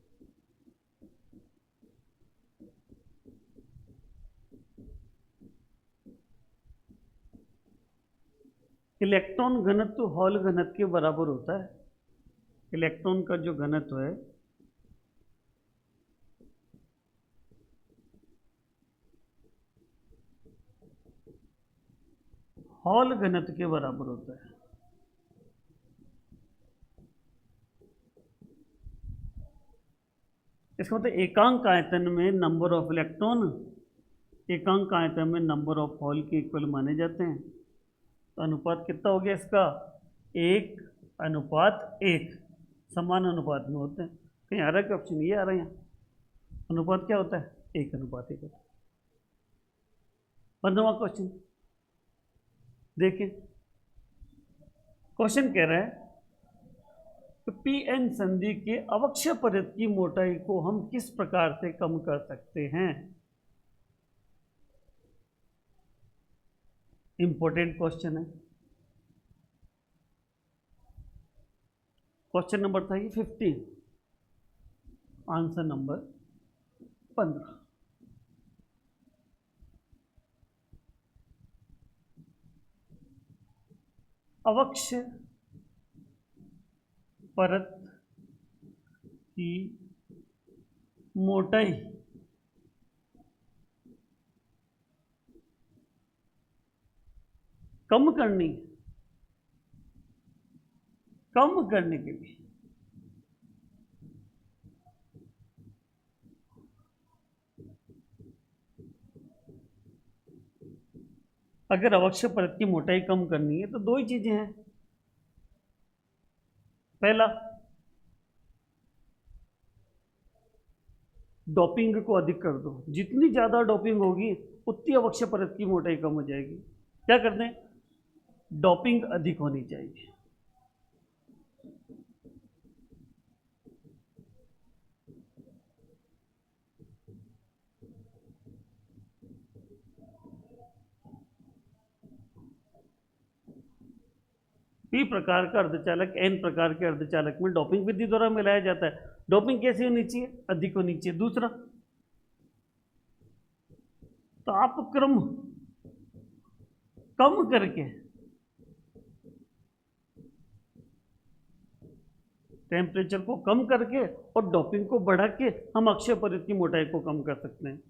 इलेक्ट्रॉन घनत्व हॉल घनत्व के बराबर होता है। इलेक्ट्रॉन का जो घनत्व है हॉल घनत्व के बराबर होता है। इसका मतलब एकांक आयतन में नंबर ऑफ इलेक्ट्रॉन एकांक आयतन में नंबर ऑफ हॉल के इक्वल माने जाते हैं। तो अनुपात कितना हो गया इसका 1:1, समान अनुपात में होते हैं। कहीं आ रहा है क्या ऑप्शन, ये आ रहा है यहाँ अनुपात क्या होता है 1:1 होता है। 15वां क्वेश्चन देखिए। क्वेश्चन कह रहा है पी एन संधि के अवक्षय परत की मोटाई को हम किस प्रकार से कम कर सकते हैं। इंपॉर्टेंट क्वेश्चन है। क्वेश्चन नंबर था ये 15, आंसर नंबर 15। अवक्षय परत की मोटाई कम करने के लिए अगर अवक्षय परत की मोटाई कम करनी है तो दो ही चीजें हैं। पहला, डोपिंग को अधिक कर दो। जितनी ज्यादा डोपिंग होगी उतनी अवक्षय परत की मोटाई कम हो जाएगी। क्या करते हैं, डोपिंग अधिक होनी चाहिए। पी प्रकार का अर्धचालक एन प्रकार के अर्धचालक में डोपिंग विधि द्वारा मिलाया जाता है। डोपिंग कैसी होनी चाहिए, अधिक होनी चाहिए। दूसरा, तापक्रम कम करके टेम्परेचर को कम करके और डोपिंग को बढ़ा के हम अक्षय परत की मोटाई को कम कर सकते हैं।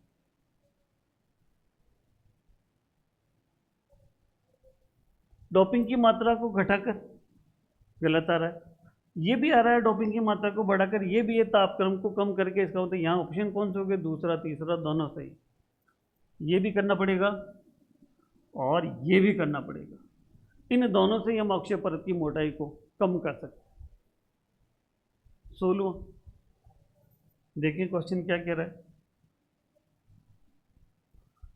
डोपिंग की मात्रा को घटाकर गलत आ रहा है, ये भी आ रहा है डोपिंग की मात्रा को बढ़ाकर, ये भी है तापक्रम को कम करके। इसका मतलब यहाँ ऑप्शन कौन से हो गए, दूसरा तीसरा दोनों सही। ये भी करना पड़ेगा और ये भी करना पड़ेगा। इन दोनों से हम अक्षय परत की मोटाई को कम कर सकते हैं। 16। देखिए क्वेश्चन क्या कह रहा है।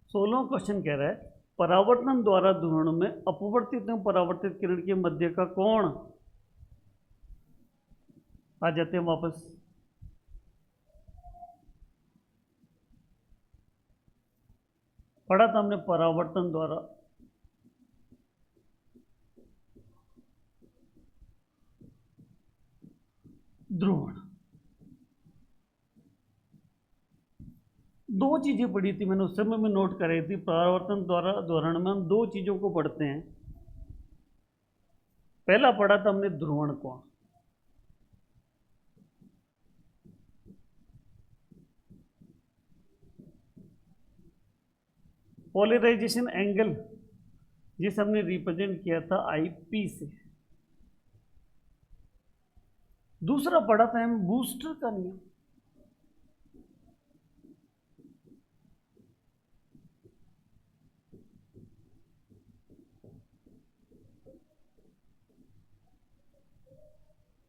16वां क्वेश्चन कह रहा है परावर्तन द्वारा ध्रुवण में अपवर्तित एवं परावर्तित किरण के मध्य का कोण। आ जाते हैं वापस। पढ़ा था हमने परावर्तन द्वारा ध्रुवण। दो चीजें पढ़ी थी मैंने, उस समय में नोट कराई थी। परावर्तन द्वारा ध्रुवण में हम दो चीजों को पढ़ते हैं। पहला पढ़ा था हमने ध्रुवण कोण, पोलराइजेशन एंगल, जिसे हमने रिप्रेजेंट किया था आईपी से। दूसरा पढ़ा था हम बूस्टर का नियम।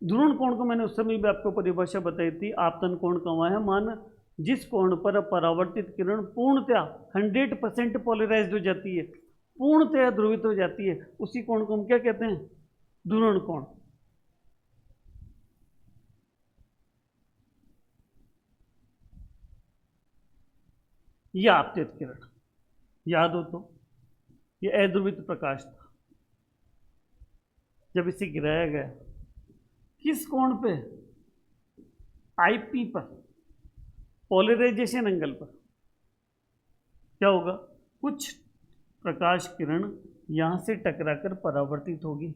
ध्रुवण कोण को मैंने उस समय भी आपको परिभाषा बताई थी। आपतन कोण का वह है मान जिस कोण पर परावर्तित किरण पूर्णतया 100% पोलराइज्ड हो जाती है, पूर्णतया ध्रुवित हो जाती है, उसी कोण को हम क्या कहते हैं? ध्रुवण कोण। यह आपतित किरण, याद हो तो, यह अध्रुवित प्रकाश था जब इसे गिराया गया किस कोण पे? आईपी पर, पोलराइजेशन एंगल पर। क्या होगा? कुछ प्रकाश किरण यहां से टकराकर परावर्तित होगी,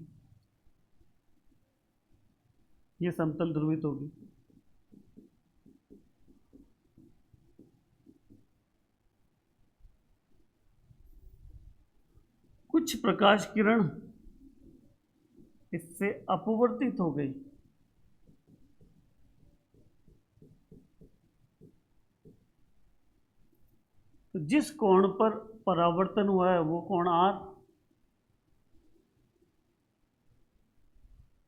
यह समतल ध्रुवित होगी। कुछ प्रकाश किरण इससे अपवर्तित हो गई, तो जिस कोण पर परावर्तन हुआ है वो कोण आर,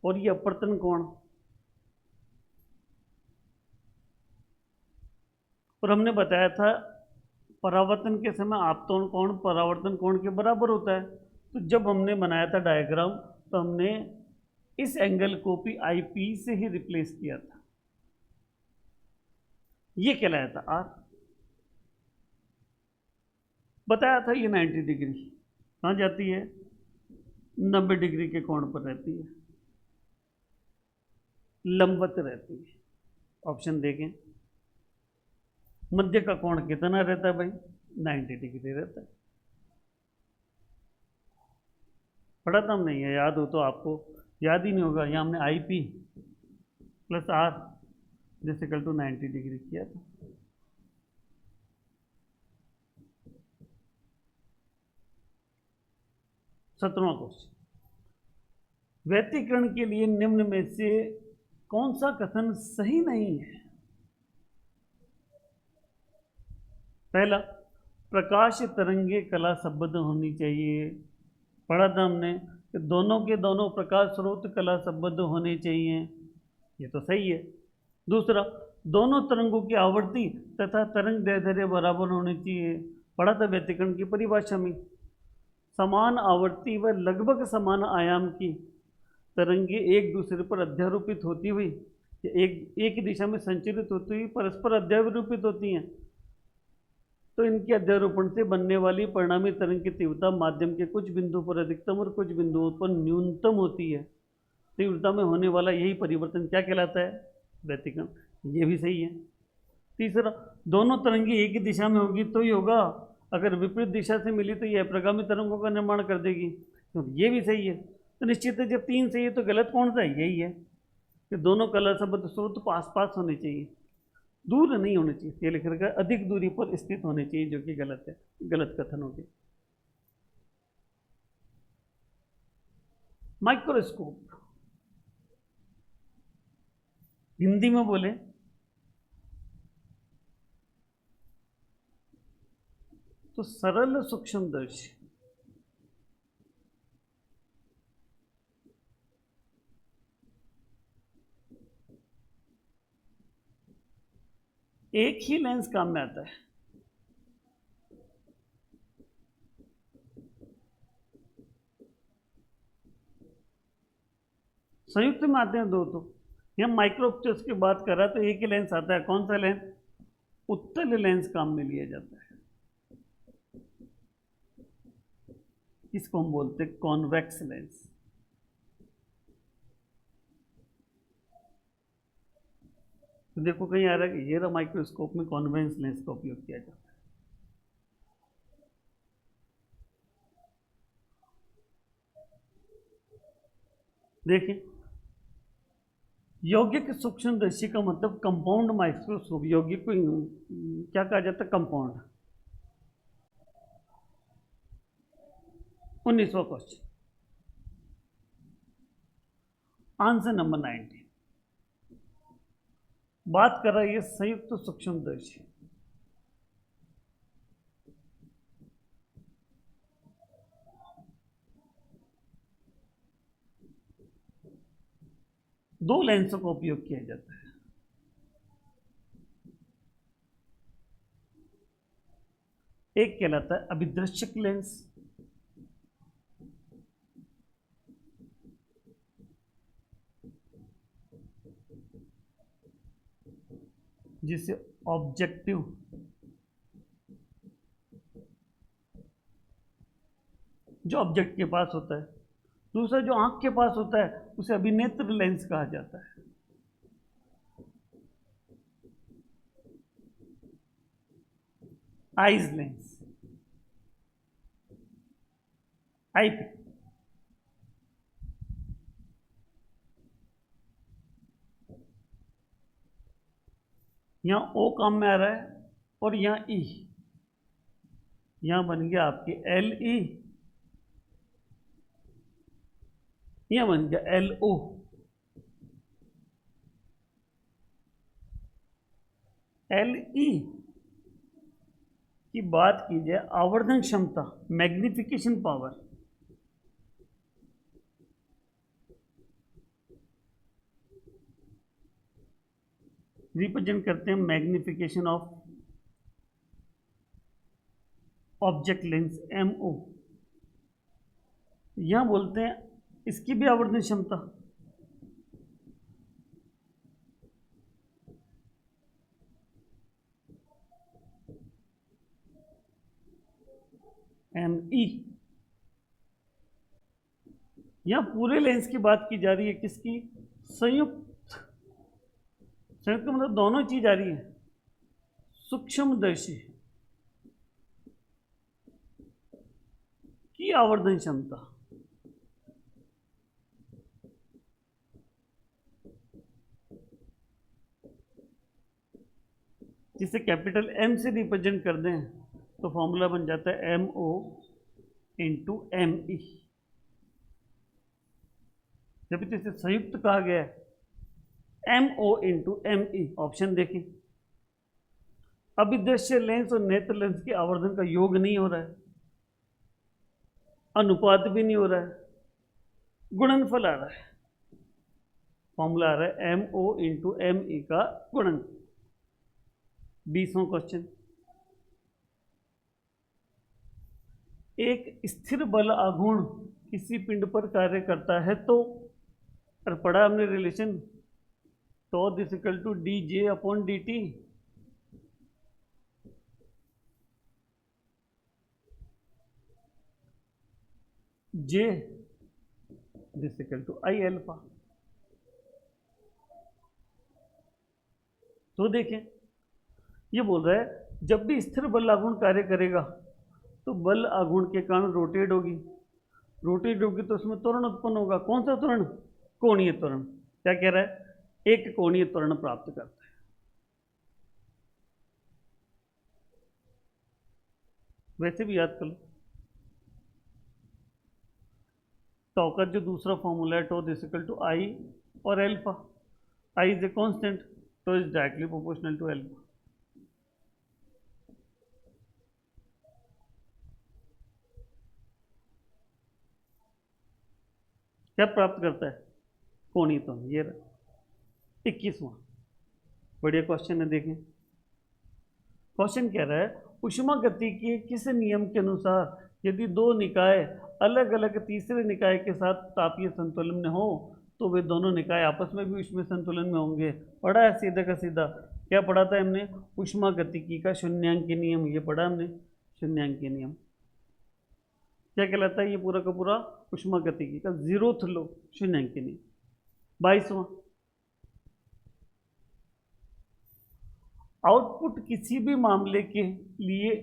और ये अपवर्तन कोण। और हमने बताया था परावर्तन के समय आपतन कोण परावर्तन कोण के बराबर होता है। तो जब हमने बनाया था डायग्राम तो हमने इस एंगल को भी आईपी से ही रिप्लेस किया था, ये कहलाया था आर। बताया था ये 90 डिग्री कहाँ जाती है? 90 डिग्री के कोण पर रहती है, लंबवत रहती है। ऑप्शन देखें, मध्य का कोण कितना रहता है भाई? 90 डिग्री रहता है। पढ़ा था हमने, ये याद हो तो आपको याद ही नहीं होगा। यहाँ हमने आई पी प्लस आर जिसकल टू 90 डिग्री किया था। सत्रहवां क्वेश्चन, व्यतिकरण के लिए निम्न में से कौन सा कथन सही नहीं है? पहला, प्रकाश तरंगे कला संबद्ध होनी चाहिए। पढ़ा था हमने कि दोनों के दोनों प्रकाश स्रोत कला संबद्ध होने चाहिए, ये तो सही है। दूसरा, दोनों तरंगों की आवर्ती तथा तरंग दैर्ध्य बराबर होनी चाहिए। पढ़ा था व्यतिकरण की परिभाषा में, समान आवर्ती व लगभग समान आयाम की तरंगे एक दूसरे पर अध्यारोपित होती हुई एक ही दिशा में संचरित होती हुई परस्पर अध्यारोपित होती हैं, तो इनके अध्यारोपण से बनने वाली परिणामी तरंग की तीव्रता माध्यम के कुछ बिंदु पर अधिकतम और कुछ बिंदुओं पर न्यूनतम होती है। तीव्रता में होने वाला यही परिवर्तन क्या कहलाता है? व्यतिकरण। ये भी सही है। तीसरा, दोनों तरंगे एक ही दिशा में होगी तो ही होगा, अगर विपरीत दिशा से मिली तो ये अप्रगामी तरंगों का निर्माण कर देगी, तो ये भी सही है। तो निश्चित है जब तीन सही है तो गलत कौन सा है? यही है कि दोनों कला संबद्ध स्रोत पास पास होने चाहिए, दूर नहीं होने चाहिए। ये लिख रखा है अधिक दूरी पर स्थित होने चाहिए, जो कि गलत है, गलत कथन हो गया। माइक्रोस्कोप हिंदी में बोले तो सरल सूक्ष्मदर्शी। एक ही लेंस काम में आता है। संयुक्त में आते हैं दो। तो यह माइक्रो ऑब्जेक्ट्स की बात कर रहा है तो एक ही लेंस आता है। कौन सा लेंस? उत्तल लेंस काम में लिया जाता है। इसको हम बोलते हैं कॉन्वेक्स लेंस। तो देखो कहीं आ रहा है कि ये रहा माइक्रोस्कोप में कॉन्वेक्स लेंस का उपयोग किया जाता है। देखिए, यौगिक सूक्ष्मदर्शी का मतलब कंपाउंड माइक्रोस्कोप। यौगिक को क्या कहा जाता है? कंपाउंड। 19वां क्वेश्चन, आंसर नंबर 19 बात कर रहा है ये संयुक्त सूक्ष्मदर्शी। दो लेंसों का उपयोग किया जाता है। एक कहलाता है अभिदृश्यक लेंस, जिसे ऑब्जेक्टिव जो ऑब्जेक्ट के पास होता है। दूसरा जो आंख के पास होता है उसे अभिनेत्र लेंस कहा जाता है। आईज लेंस, आई पे। यहां ओ काम में आ रहा है और यहां ई, यहां बन गया आपकी एल ई, यहां बन गया एल ओ। एल ई की बात की जाए आवर्धन क्षमता, मैग्निफिकेशन पावर, रिप्रेजेंट करते हैं magnification of object lens, M O. यहां बोलते हैं इसकी भी आवर्धन क्षमता, एम ई। यहां पूरे लेंस की बात की जा रही है, किसकी? संयुक्त। संयुक्त मतलब दोनों चीज आ रही है। सूक्ष्मदर्शी की आवर्धन क्षमता, जिसे कैपिटल एम से रिप्रेजेंट कर दें तो फॉर्मूला बन जाता है M O into M E. जब इसे संयुक्त कहा गया है M O into M E. Option देखें, अभिदृश्य लेंस और नेत्र लेंस के आवर्धन का योग नहीं हो रहा है, अनुपात भी नहीं हो रहा है, गुणनफल आ रहा है। फॉर्मूला आ रहा है M O into M E का गुणन। 20वां क्वेश्चन, एक स्थिर बल आघूर्ण किसी पिंड पर कार्य करता है तो, और पढ़ा हमने relation, torque is equal to D J upon D T. J is equal to I alpha. तो देखें, ये बोल रहा है जब भी स्थिर बल आघूर्ण कार्य करेगा तो बल आघूर्ण के कारण रोटेट होगी। रोटेट होगी तो उसमें त्वरण उत्पन्न होगा। कौन सा त्वरण? कोणीय त्वरण। क्या कह रहा है? एक कोणीय त्वरण प्राप्त करता है। वैसे भी याद कर लो, टॉ का जो दूसरा फॉर्मूला है, tau is equal to I और alpha. I is a constant, tau is directly proportional to alpha. क्या प्राप्त करता है? कोणीय त्वरण। ये रहा 21वां, बढ़िया क्वेश्चन है, देखें। क्वेश्चन कह रहा है ऊष्मागतिकी के किस नियम के अनुसार यदि दो निकाय अलग अलग तीसरे निकाय के साथ तापीय संतुलन में हो तो वे दोनों निकाय आपस में भी ऊष्मीय संतुलन में होंगे। पढ़ा है सीधा का सीधा। क्या पढ़ा था हमने? ऊष्मागतिकी का शून्यांकी नियम, ये पढ़ा हमने शून्यांकी नियम। क्या कहलाता है ये पूरा का पूरा? ऊष्मागतिकी का जीरोथ लो, शून्यांकी नियम। 22वां, आउटपुट किसी भी मामले के लिए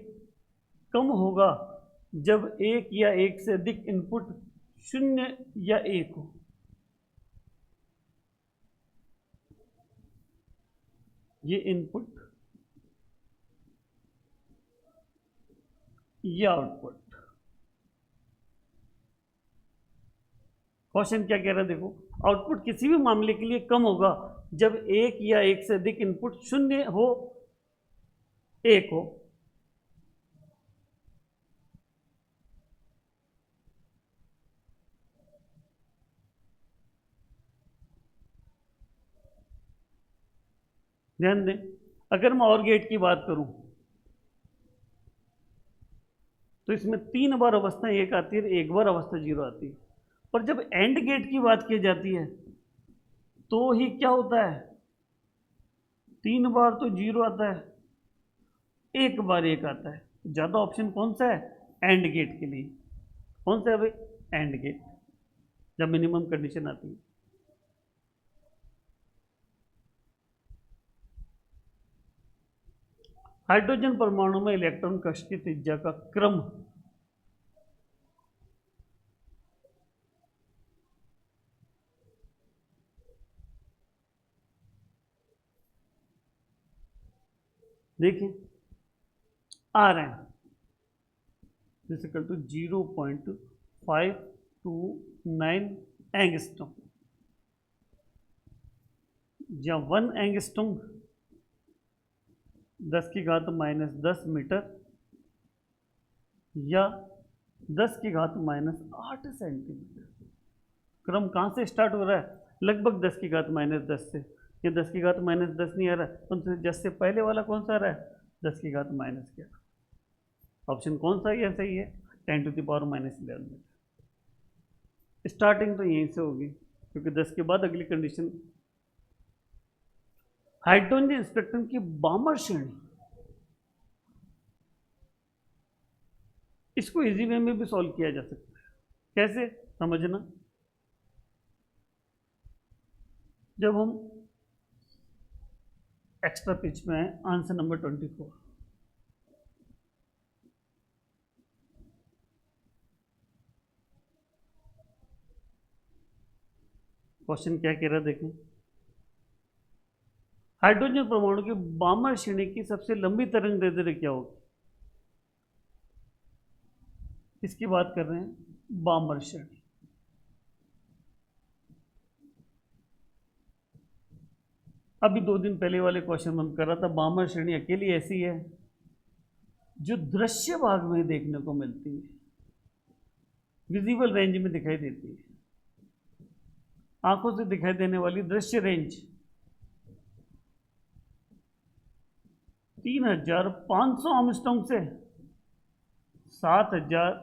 कम होगा जब एक या एक से अधिक इनपुट 0 या 1 हो। ये इनपुट, ये आउटपुट। क्वेश्चन क्या कह रहा है देखो, आउटपुट किसी भी मामले के लिए कम होगा जब एक या एक से अधिक इनपुट 0 हो, 1 हो। ध्यान दें, अगर मैं और गेट की बात करूं तो इसमें 3 बार अवस्था 1 आती है, 1 बार अवस्था 0 आती है। पर जब एंड गेट की बात की जाती है तो ही क्या होता है? 3 बार तो 0 आता है, 1 बार 1 आता है। ज्यादा ऑप्शन कौन सा है? एंड गेट के लिए। कौन सा है भाई? एंड गेट, जब मिनिमम कंडीशन आती है। हाइड्रोजन परमाणु में इलेक्ट्रॉन कक्ष की त्रिज्या का क्रम देखिए, आ रहे हैं इक्वल टू 0.529 एंगस्ट्रॉम या 1 एंगस्ट्रॉम 10⁻⁻10 मीटर या 10⁻⁸ सेंटीमीटर। क्रम कहाँ से स्टार्ट हो रहा है? लगभग 10⁻⁻10 से। ये 10⁻⁻10 नहीं आ रहा है, तो 10 से पहले वाला कौन सा आ रहा है? 10⁻⁻11। ऑप्शन कौन सा ये सही है? 10⁻⁻11 मीटर। स्टार्टिंग तो यहीं से होगी क्योंकि 10 के बाद अगली कंडीशन। हाइड्रोजन स्पेक्ट्रम की बामर श्रेणी, इसको इजी वे में भी सॉल्व किया जा सकता है। कैसे समझना? जब हम एक्स्ट्रा पिच में आए, आंसर नंबर 24। क्वेश्चन क्या कह रहा है देखें, हाइड्रोजन परमाणु की बामर श्रेणी की सबसे लंबी तरंग दैर्ध्य क्या होगी? इसकी बात कर रहे हैं, बामर श्रेणी। अभी 2 दिन पहले वाले क्वेश्चन में कर रहा था, बामर श्रेणी अकेली ऐसी है जो दृश्य भाग में देखने को मिलती है, विजिबल रेंज में दिखाई देती है, आंखों से दिखाई देने वाली दृश्य रेंज 3500 आर्मस्ट्रांग से 7000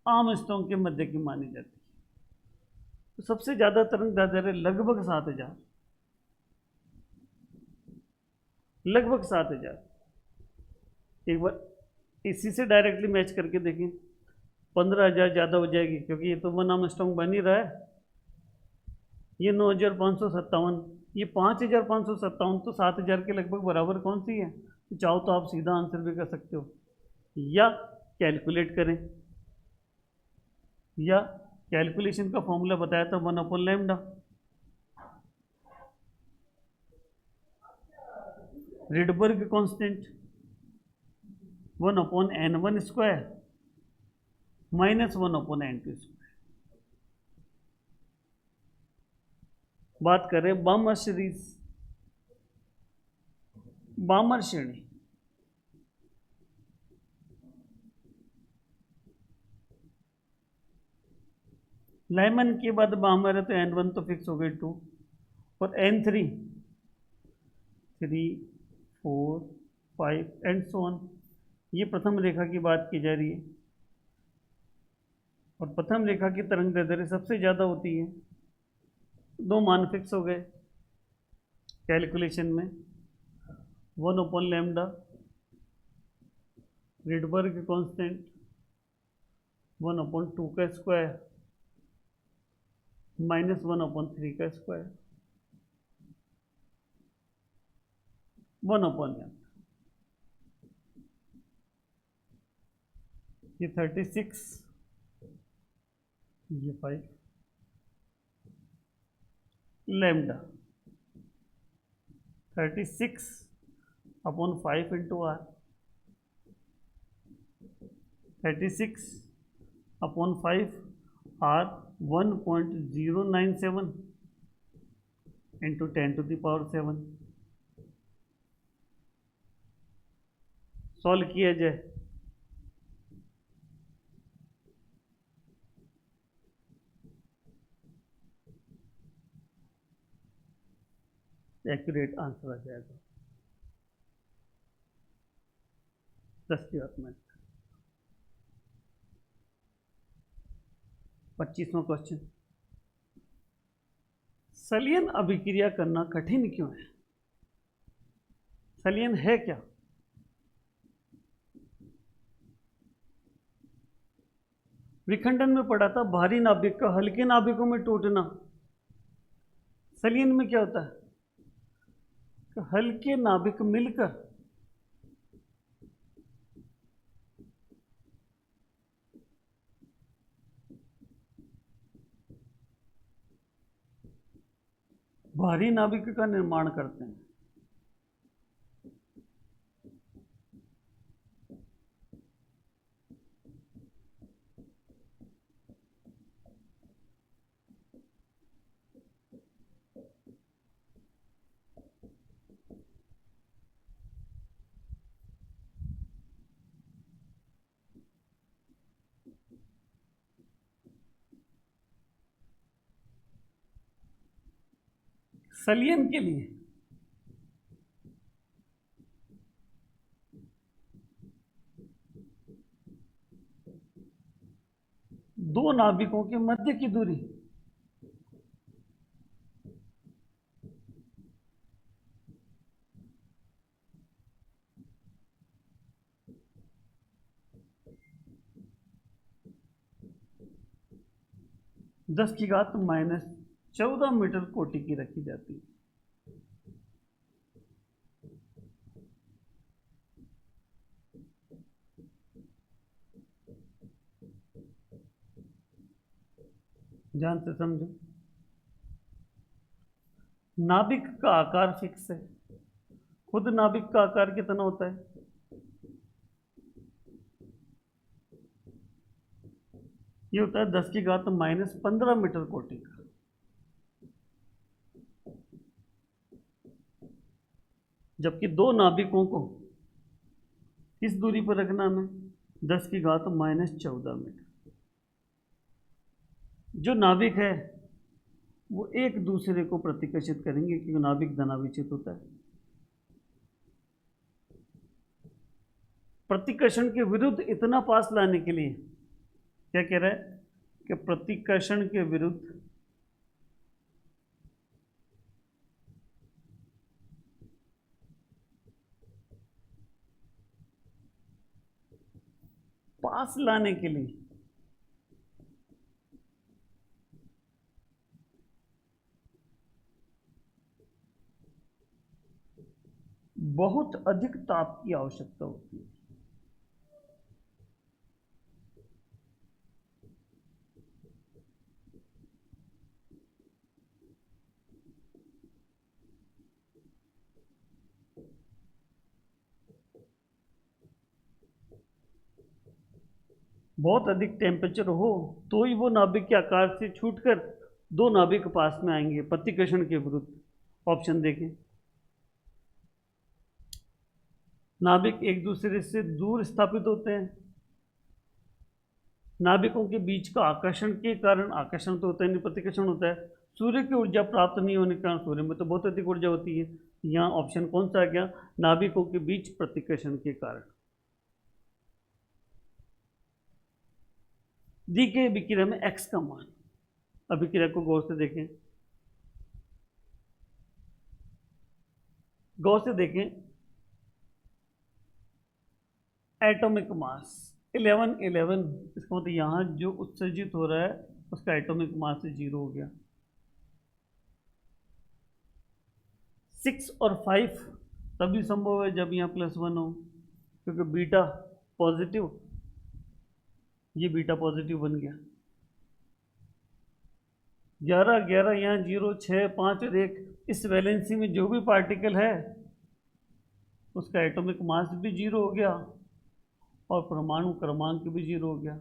आर्मस्ट्रांग के मध्य की मानी जाती है। तो सबसे ज्यादा तरंग दैर्ध्य लगभग 7000, लगभग 7000। एक बार इसी से डायरेक्टली मैच करके देखें, 15,000 ज़्यादा हो जाएगी क्योंकि ये तो 1 आर्मस्ट्रांग बन ही रहा है। ये 9,557, ये 5,557, तो 7,000 के लगभग बराबर कौन सी है? तो चाहो तो आप सीधा आंसर भी कर सकते हो या कैलकुलेट करें, या कैलकुलेशन का फॉर्मूला बताया था 1/λ। Rydberg constant 1/n1 square -1/n2 square. बात करें बामर श्रेणी, लाइमन के बाद बामर है तो n1 तो फिक्स हो गई 2, और n3 3 4 5 एंड सो ऑन। ये प्रथम रेखा की बात की जा रही है, और प्रथम रेखा की तरंग दैर्ध्य सबसे ज़्यादा होती है। दो मान फिक्स हो गए कैलकुलेशन में, 1/λ रिडबर्ग कांस्टेंट 1/2 का स्क्वायर -1/3 का स्क्वायर 1/λ। ये 36, ये 5 lambda 36/5 into R 36/5 R 1.097 into 10⁻⁷। Solve किया जाए एक्यूरेट आंसर आ जाएगा 10 की बात में। 25वां क्वेश्चन, संलयन अभिक्रिया करना कठिन क्यों है? संलयन है क्या? विखंडन में पढ़ा था भारी नाभिक का हल्के नाभिकों में टूटना। संलयन में क्या होता है कि हल्के नाभिक मिलकर भारी नाभिक का निर्माण करते हैं। संलयन के लिए दो नाभिकों के मध्य की दूरी (10⁻⁴ मीटर कोटि की रखी जाती है। ध्यान से समझो, नाभिक का आकार फिक्स है। खुद नाभिक का आकार कितना होता है? ये होता है 10⁻⁻15 मीटर कोटि का। जबकि दो नाभिकों को किस दूरी पर रखना हमें? 10⁻⁻14 मीटर। जो नाभिक है वो एक दूसरे को प्रतिकर्षित करेंगे क्योंकि नाभिक धनाभिचित होता है। प्रतिकर्षण के विरुद्ध इतना पास लाने के लिए क्या कह रहा है कि प्रतिकर्षण के विरुद्ध पास लाने के लिए बहुत अधिक ताप की आवश्यकता होती है। बहुत अधिक टेम्परेचर हो तो ही वो नाभिक के आकार से छूटकर दो नाभिक पास में आएंगे प्रतिकर्षण के विरुद्ध। ऑप्शन देखें, नाभिक एक दूसरे से दूर स्थापित होते हैं। नाभिकों के बीच का आकर्षण के कारण, आकर्षण तो होता है नहीं, प्रतिकर्षण होता है, सूर्य की ऊर्जा प्राप्त नहीं होने के कारण, सूर्य में तो बहुत अधिक ऊर्जा होती है। यहाँ ऑप्शन कौन सा आ गया, नाभिकों के बीच प्रतिकर्षण के कारण। दी गई अभिक्रिया में x का मान, अभिक्रिया को गौर से देखें, गौर से देखें। एटॉमिक मास 11 इसका मतलब यहाँ जो उत्सर्जित हो रहा है उसका एटॉमिक मास 0 हो गया। 6 और 5 तभी संभव है जब यहाँ +1 हो, क्योंकि बीटा पॉजिटिव, ये बीटा पॉजिटिव बन गया। 11 11 यहाँ 0 6 5 और 1, इस वैलेंसी में जो भी पार्टिकल है उसका एटॉमिक मास भी 0 हो गया और परमाणु क्रमांक भी 0 हो गया,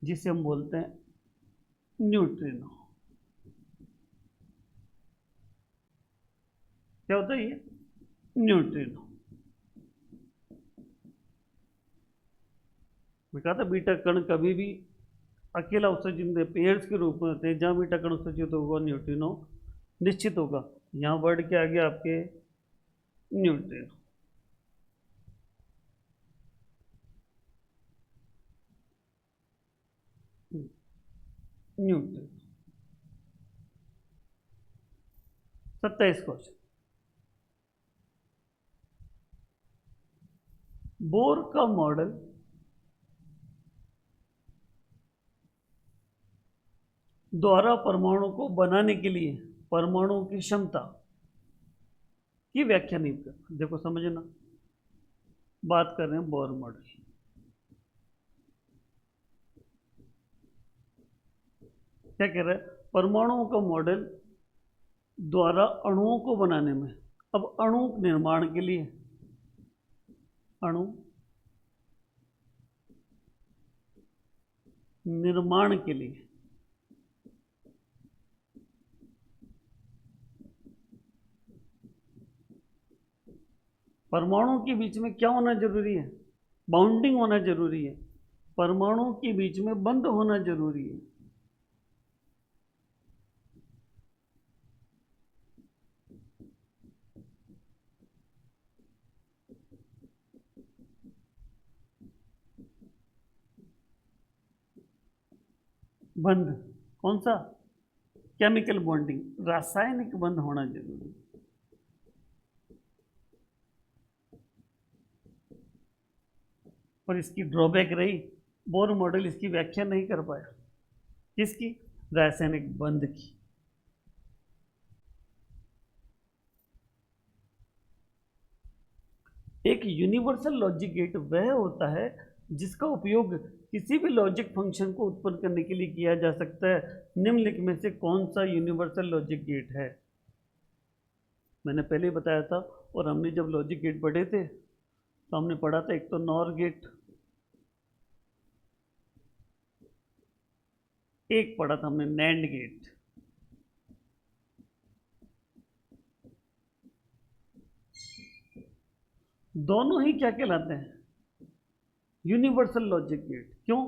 जिसे हम बोलते हैं न्यूट्रिनो। क्या होता है ये, न्यूट्रिनो। मैं कहा था बीटा कण कभी भी अकेला उत्सर्जित पेयर्स के रूप में होते हैं, जहां बीटा कण उत्सर्जित होगा न्यूट्रिनो निश्चित होगा। यहाँ वर्ड क्या आ गया आपके, न्यूट्रिनो। न्यूट्रिनो। 27 क्वेश्चन, बोर का मॉडल द्वारा परमाणु को बनाने के लिए परमाणु की क्षमता की व्याख्या नहीं करना। देखो समझना, बात कर रहे हैं बोर मॉडल। क्या कह रहा है, परमाणुओं का मॉडल द्वारा अणुओं को बनाने में। अब अणु निर्माण के लिए, अणु निर्माण के लिए परमाणु के बीच में क्या होना जरूरी है, बाउंडिंग होना जरूरी है, परमाणु के बीच में बंद होना जरूरी है। बंध कौन सा, केमिकल बॉन्डिंग, रासायनिक बंध होना जरूरी है। और इसकी ड्रॉबैक रही, बोर मॉडल इसकी व्याख्या नहीं कर पाया। किसकी, रासायनिक बंध की। एक यूनिवर्सल लॉजिक गेट वह होता है जिसका उपयोग किसी भी लॉजिक फंक्शन को उत्पन्न करने के लिए किया जा सकता है। निम्नलिखित में से कौन सा यूनिवर्सल लॉजिक गेट है। मैंने पहले ही बताया था, और हमने जब लॉजिक गेट पढ़े थे तो हमने पढ़ा था, एक तो नॉर गेट, एक पढ़ा था हमने नैंड गेट। दोनों ही क्या कहलाते हैं, यूनिवर्सल लॉजिक गेट। क्यों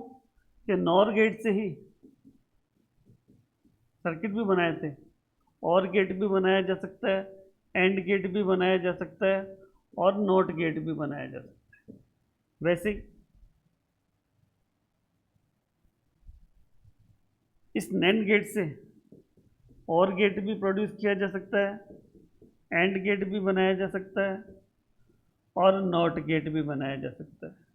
कि नॉर गेट से ही सर्किट भी बनाए थे, और गेट भी बनाया जा सकता है, एंड गेट भी बनाया जा सकता है, और नॉट गेट भी बनाया जा सकता है। वैसे इस नैंड गेट से और गेट भी प्रोड्यूस किया जा सकता है, एंड गेट भी बनाया जा सकता है, और नॉट गेट भी बनाया जा सकता है।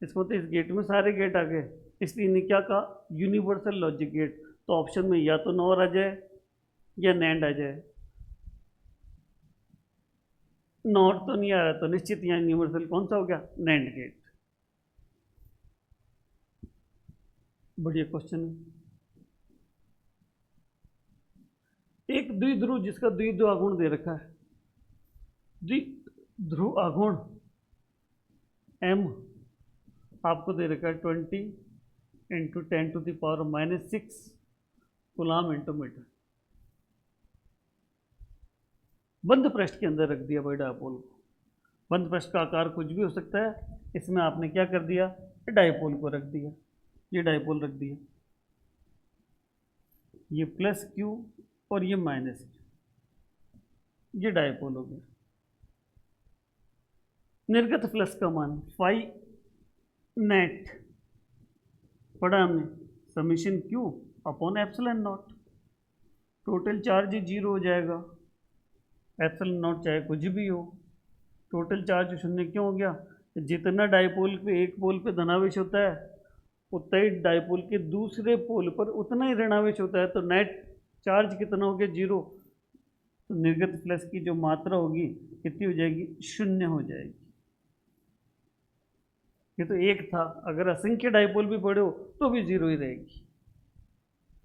इसको तो इस गेट में सारे गेट आ गए, इसलिए इन्हें क्या कहा, यूनिवर्सल लॉजिक गेट। तो ऑप्शन में या तो नॉर आ जाए या नैंड आ जाए। नॉट तो नहीं आ रहा, तो निश्चित यहाँ यूनिवर्सल कौन सा हो गया, नैंड गेट। बढ़िया क्वेश्चन है। एक द्विध्रुव जिसका द्विध्रुव आघूर्ण दे रखा है, द्विध्रुव आघूर्ण m आपको दे रखा है 20 × 10⁻⁻⁶ कूलाम इंटू मीटर। बंद पृष्ठ के अंदर रख दिया भाई डायपोल को। बंद पृष्ठ का आकार कुछ भी हो सकता है, इसमें आपने क्या कर दिया, डायपोल को रख दिया, ये डायपोल रख दिया। ये प्लस क्यू और ये माइनस क्यू, ये डायपोल हो गया। निर्गत फ्लक्स का मान फाई नेट पढ़ा हमने, summation Q upon epsilon not. Total charge zero हो जाएगा, एप्सिलॉन नॉट चाहे कुछ भी हो, टोटल चार्ज शून्य क्यों हो गया? जितना डायपोल पे एक पोल पे धनावेश होता है, उतना ही डायपोल के दूसरे पोल पर उतना ही ऋणावेश होता है, तो नेट चार्ज कितना हो गया? जीरो। तो निर्गत फ्लक्स की जो मात्रा होगी कितनी हो जाएगी? शून्य हो जाएगी। ये तो एक था, अगर असंख्य डायपोल भी पड़े हो तो भी जीरो ही रहेगी,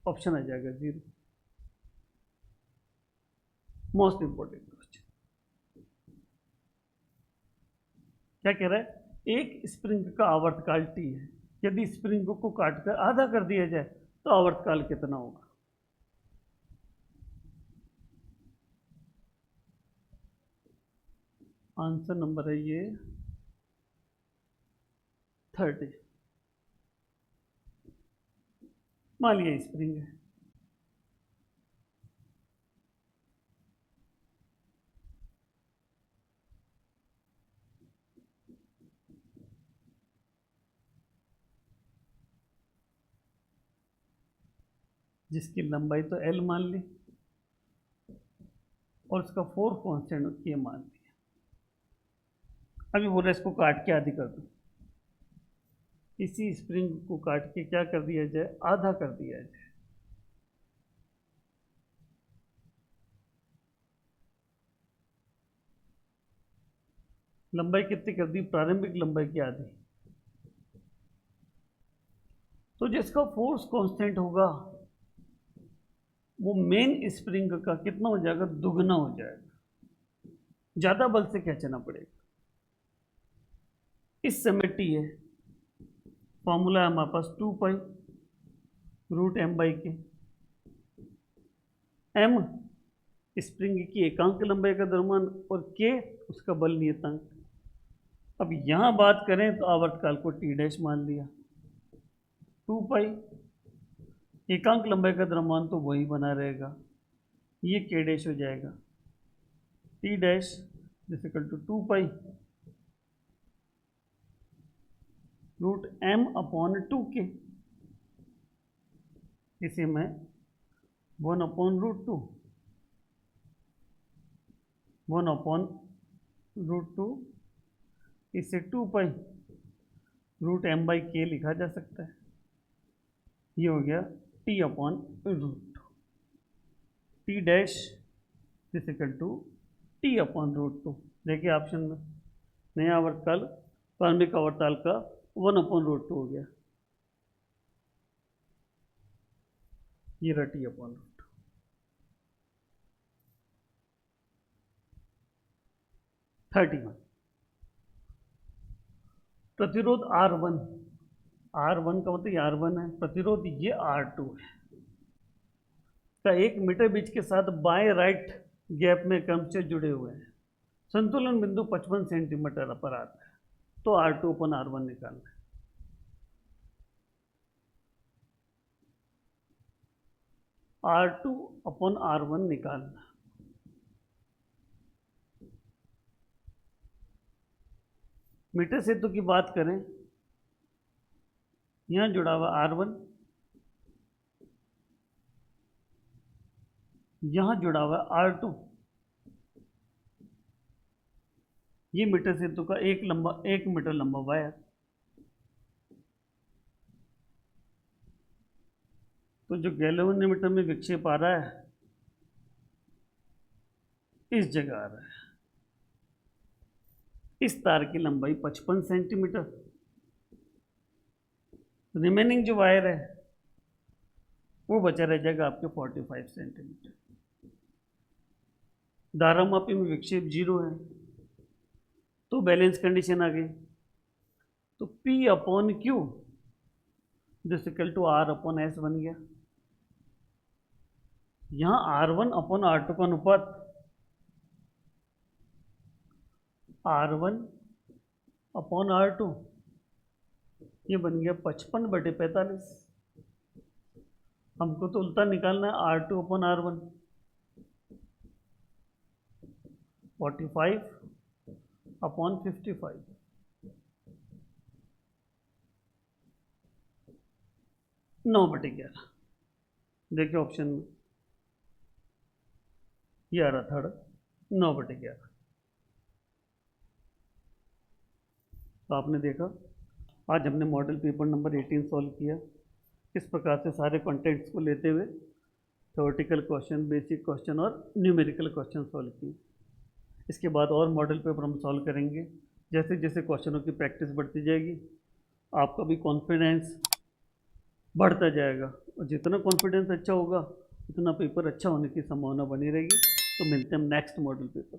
ऑप्शन आ जाएगा जीरो। मोस्ट इंपॉर्टेंट क्वेश्चन क्या कह रहा है? एक स्प्रिंग का आवर्तकाल टी है, यदि स्प्रिंग को काटकर आधा कर दिया जाए तो आवर्तकाल कितना होगा? आंसर नंबर है ये 30। मान लिया स्प्रिंग है, जिसकी लंबाई तो एल मान ली और उसका फोर्स कांस्टेंट के मान लिया। अभी बोला इसको काट के आधी कर दो, इसी स्प्रिंग को काट के क्या कर दिया जाए? आधा कर दिया जाए। लंबाई कितनी कर दी? प्रारंभिक लंबाई की आधी। तो जिसका फोर्स कांस्टेंट होगा वो मेन स्प्रिंग का कितना हो जाएगा? दुगना हो जाएगा। ज्यादा बल से खींचना पड़ेगा। इस समय टी है, फॉर्मूला है हमारे पास 2 पाई रूट एम बाई के। एम स्प्रिंग की एकांक लंबाई का द्रव्यमान और के उसका बल नियतांक। अब यहां बात करें तो आवर्तकाल को टी डैश मान लिया, 2 पाई एकांक लंबाई का द्रव्यमान तो वही बना रहेगा, ये के डैश हो जाएगा। T dash equal to 2 pi root M upon 2 K, इसे मैं 1 अपॉन रूट 2, 1 अपॉन रूट 2, इसे 2 पाई रूट एम बाई के लिखा जा सकता है। ये हो गया T upon root 2, T dash equal to T upon root 2। देखिए ऑप्शन में नया आवर्तकाल प्रारंभिक आवर्तकाल का 1 अपॉन रूट 2 हो गया, ये रहा टी अपॉन रूट 2। प्रतिरोध R1, R1 का मतलब R1 है, प्रतिरोध ये R2 है का 1 मीटर बीच के साथ बाएं राइट गैप में क्रम से जुड़े हुए हैं। संतुलन बिंदु 55 सेंटीमीटर पर आता है, तो R2 अपन R1 निकालना है। R2 अपन R1 निकालना, मीटर सेतु की बात करें, यहां जुड़ा हुआ R1, यहां जुड़ा हुआ R2, ये मीटर सेतु का 1 मीटर लंबा वायर। तो जो गैल्वेनोमीटर में विक्षेप आ रहा है इस जगह आ रहा है। इस तार की लंबाई 55 सेंटीमीटर, रिमेनिंग जो वायर है वो बचा रह जाएगा आपके 45 सेंटीमीटर। धारामापी में विक्षेप 0 है, तो बैलेंस कंडीशन आ गई। तो P upon Q this equal to R upon S बन गया। यहां R1 अपॉन R2 का अनुपात R1 अपॉन R2, ये बन गया 55/45। हमको तो उल्टा निकालना है, R2/R1, 45/55, 9/11। देखिए ऑप्शन में ये आ रहा थर्ड, 9/11। तो आपने देखा आज हमने मॉडल पेपर नंबर 18 सॉल्व किया। किस प्रकार से सारे कंटेंट्स को लेते हुए थ्योरेटिकल क्वेश्चन, बेसिक क्वेश्चन और न्यूमेरिकल क्वेश्चन सॉल्व किए। इसके बाद और मॉडल पेपर हम सॉल्व करेंगे। जैसे जैसे क्वेश्चनों की प्रैक्टिस बढ़ती जाएगी आपका भी कॉन्फिडेंस बढ़ता जाएगा, और जितना कॉन्फिडेंस अच्छा होगा उतना पेपर अच्छा होने की संभावना बनी रहेगी। तो मिलते हैं हम नेक्स्ट मॉडल पेपर।